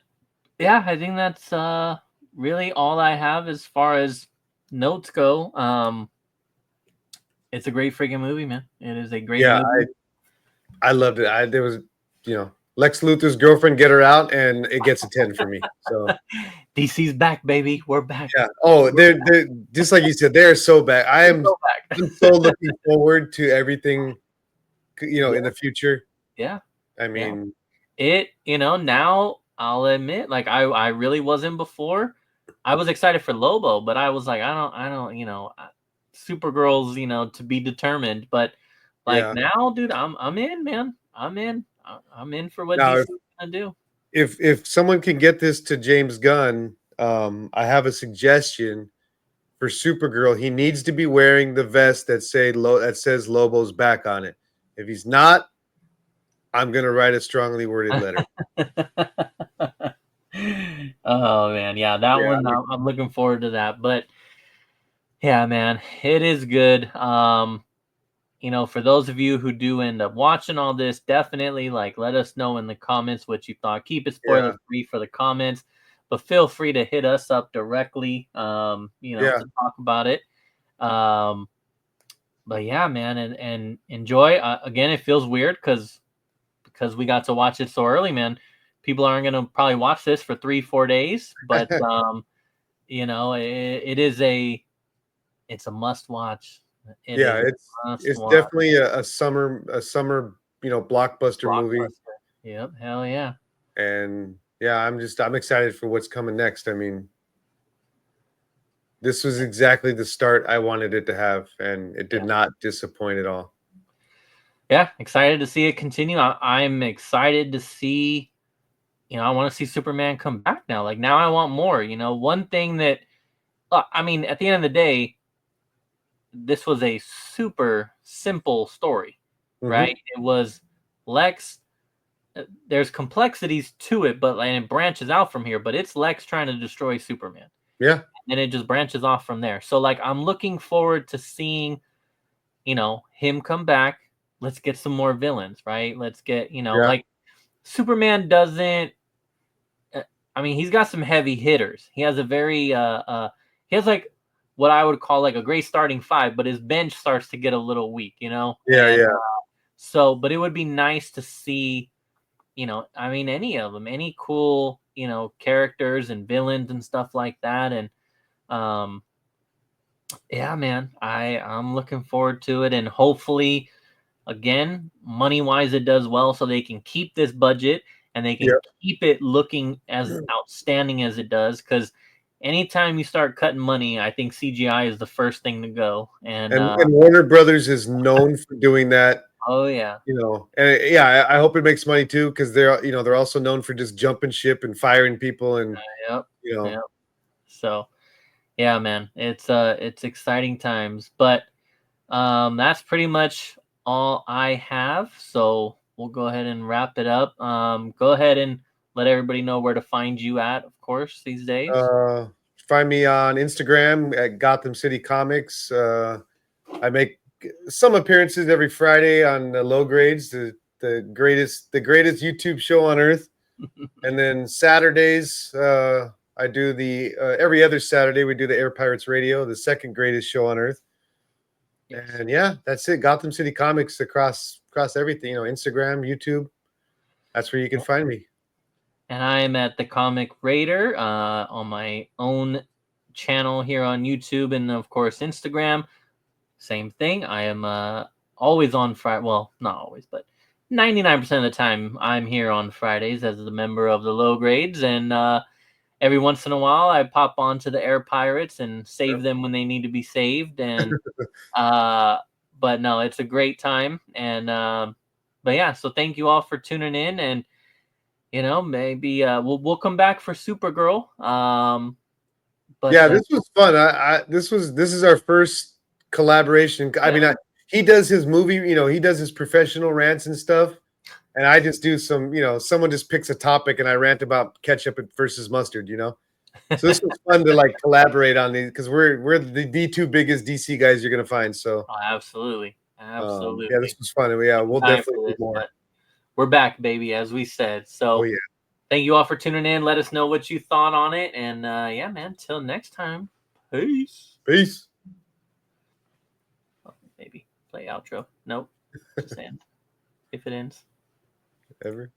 A: yeah, I think that's really all I have as far as notes go. It's a great freaking movie, man. It is a great
B: Yeah,
A: movie.
B: I loved it. There was Lex Luthor's girlfriend, get her out, and it gets a 10 for me. So
A: DC's back, baby. We're back.
B: yeah. Oh, they're just like you said, they're so bad.
A: We're so back.
B: I'm so looking forward to everything
A: Yeah,
B: in the future.
A: yeah,
B: I
A: yeah.
B: mean,
A: Now I'll admit, like I really wasn't before. I was excited for Lobo, but I was like, I don't, Supergirl's, to be determined. But like
B: yeah.
A: now, dude, I'm in, man. I'm in. I'm in for what
B: Now
A: DC's gonna do.
B: if someone can get this to James Gunn, I have a suggestion for Supergirl. He needs to be wearing the vest that says Lobo's back on it. If he's not, I'm gonna write a strongly worded letter.
A: Oh man, yeah, that
B: Yeah,
A: one I'm looking forward to that. But yeah, man, it is good. For those of you who do end up watching all this, definitely like let us know in the comments what you thought. Keep it spoiler
B: yeah,
A: free for the comments, but feel free to hit us up directly,
B: yeah.
A: to talk about it. Um, but yeah, man, and enjoy. Again, it feels weird because we got to watch it so early, man. People aren't gonna probably watch this for 3-4 days, but it is it's a must watch. It
B: Yeah,
A: is a must
B: it's
A: watch.
B: definitely a summer, blockbuster movie,
A: Blockbuster. Yep, hell yeah.
B: and yeah, I'm excited for what's coming next. I mean, This was exactly the start I wanted it to have, and it did
A: Yeah.
B: not disappoint at all.
A: Yeah, excited to see it continue. I'm excited to see, I want to see Superman come back now. Like now I want more. One thing that I mean, at the end of the day, this was a super simple story,
B: Mhm.
A: right? It was Lex. There's complexities to it, but and it branches out from here. But it's Lex trying to destroy Superman,
B: Yeah.
A: and it just branches off from there. So like, I'm looking forward to seeing, him come back. Let's get some more villains, right? Let's get,
B: Yeah.
A: like Superman doesn't. uh, I mean, he's got some heavy hitters. He has a very he has like what I would call like a great starting five, but his bench starts to get a little weak,
B: Yeah,
A: and
B: yeah.
A: so, but it would be nice to see, I mean, any of them, any cool, characters and villains and stuff like that, and um, yeah, man, I'm looking forward to it, and hopefully, again, money wise, it does well, so they can keep this budget and they can
B: Yep.
A: keep it looking as outstanding as it does. Because anytime you start cutting money, I think CGI is the first thing to go. And
B: And Warner Brothers is known for doing that,
A: oh yeah,
B: and yeah, I hope it makes money too, because they're also known for just jumping ship and firing people, and
A: yep,
B: you know,
A: yep. So yeah, man, it's exciting times, but that's pretty much all I have. So we'll go ahead and wrap it up. Go ahead and let everybody know where to find you at, of course, these days.
B: uh, find me on Instagram at Gotham City Comics. I make some appearances every Friday on Low Grades, the greatest YouTube show on earth. And then Saturdays, I do the every other Saturday we do the Air Pirates Radio, the second greatest show on earth.
A: Yes.
B: And yeah, that's it. Gotham City Comics across everything. Instagram, YouTube. That's where you can find me.
A: And I am at the Comic Raider on my own channel here on YouTube and of course Instagram. Same thing. I am always on Friday. Well, not always, but 99% of the time I'm here on Fridays as a member of the Low Grades, and every once in a while I pop onto the Air Pirates and save them when they need to be saved. And uh, but no, it's a great time. And but yeah, so thank you all for tuning in, and maybe we'll come back for Supergirl. But
B: Yeah, this was fun. This is our first collaboration. I mean,
A: yeah,
B: he does his movie, he does his professional rants and stuff, and I just do some, someone just picks a topic and I rant about ketchup versus mustard. So this was fun to like collaborate on these, because we're the two biggest DC guys you're gonna find. So
A: oh, absolutely,
B: yeah, this
A: absolutely.
B: was fun. Yeah,
A: Been
B: we'll
A: dying
B: definitely
A: for
B: do
A: this,
B: more.
A: but we're back, baby, as we said.
B: Oh
A: So
B: yeah,
A: thank you all for tuning in. Let us know what you thought on it, and yeah, man. Till next time, peace.
B: peace.
A: Oh, maybe play outro. Nope, just end if it ends.
B: Ever.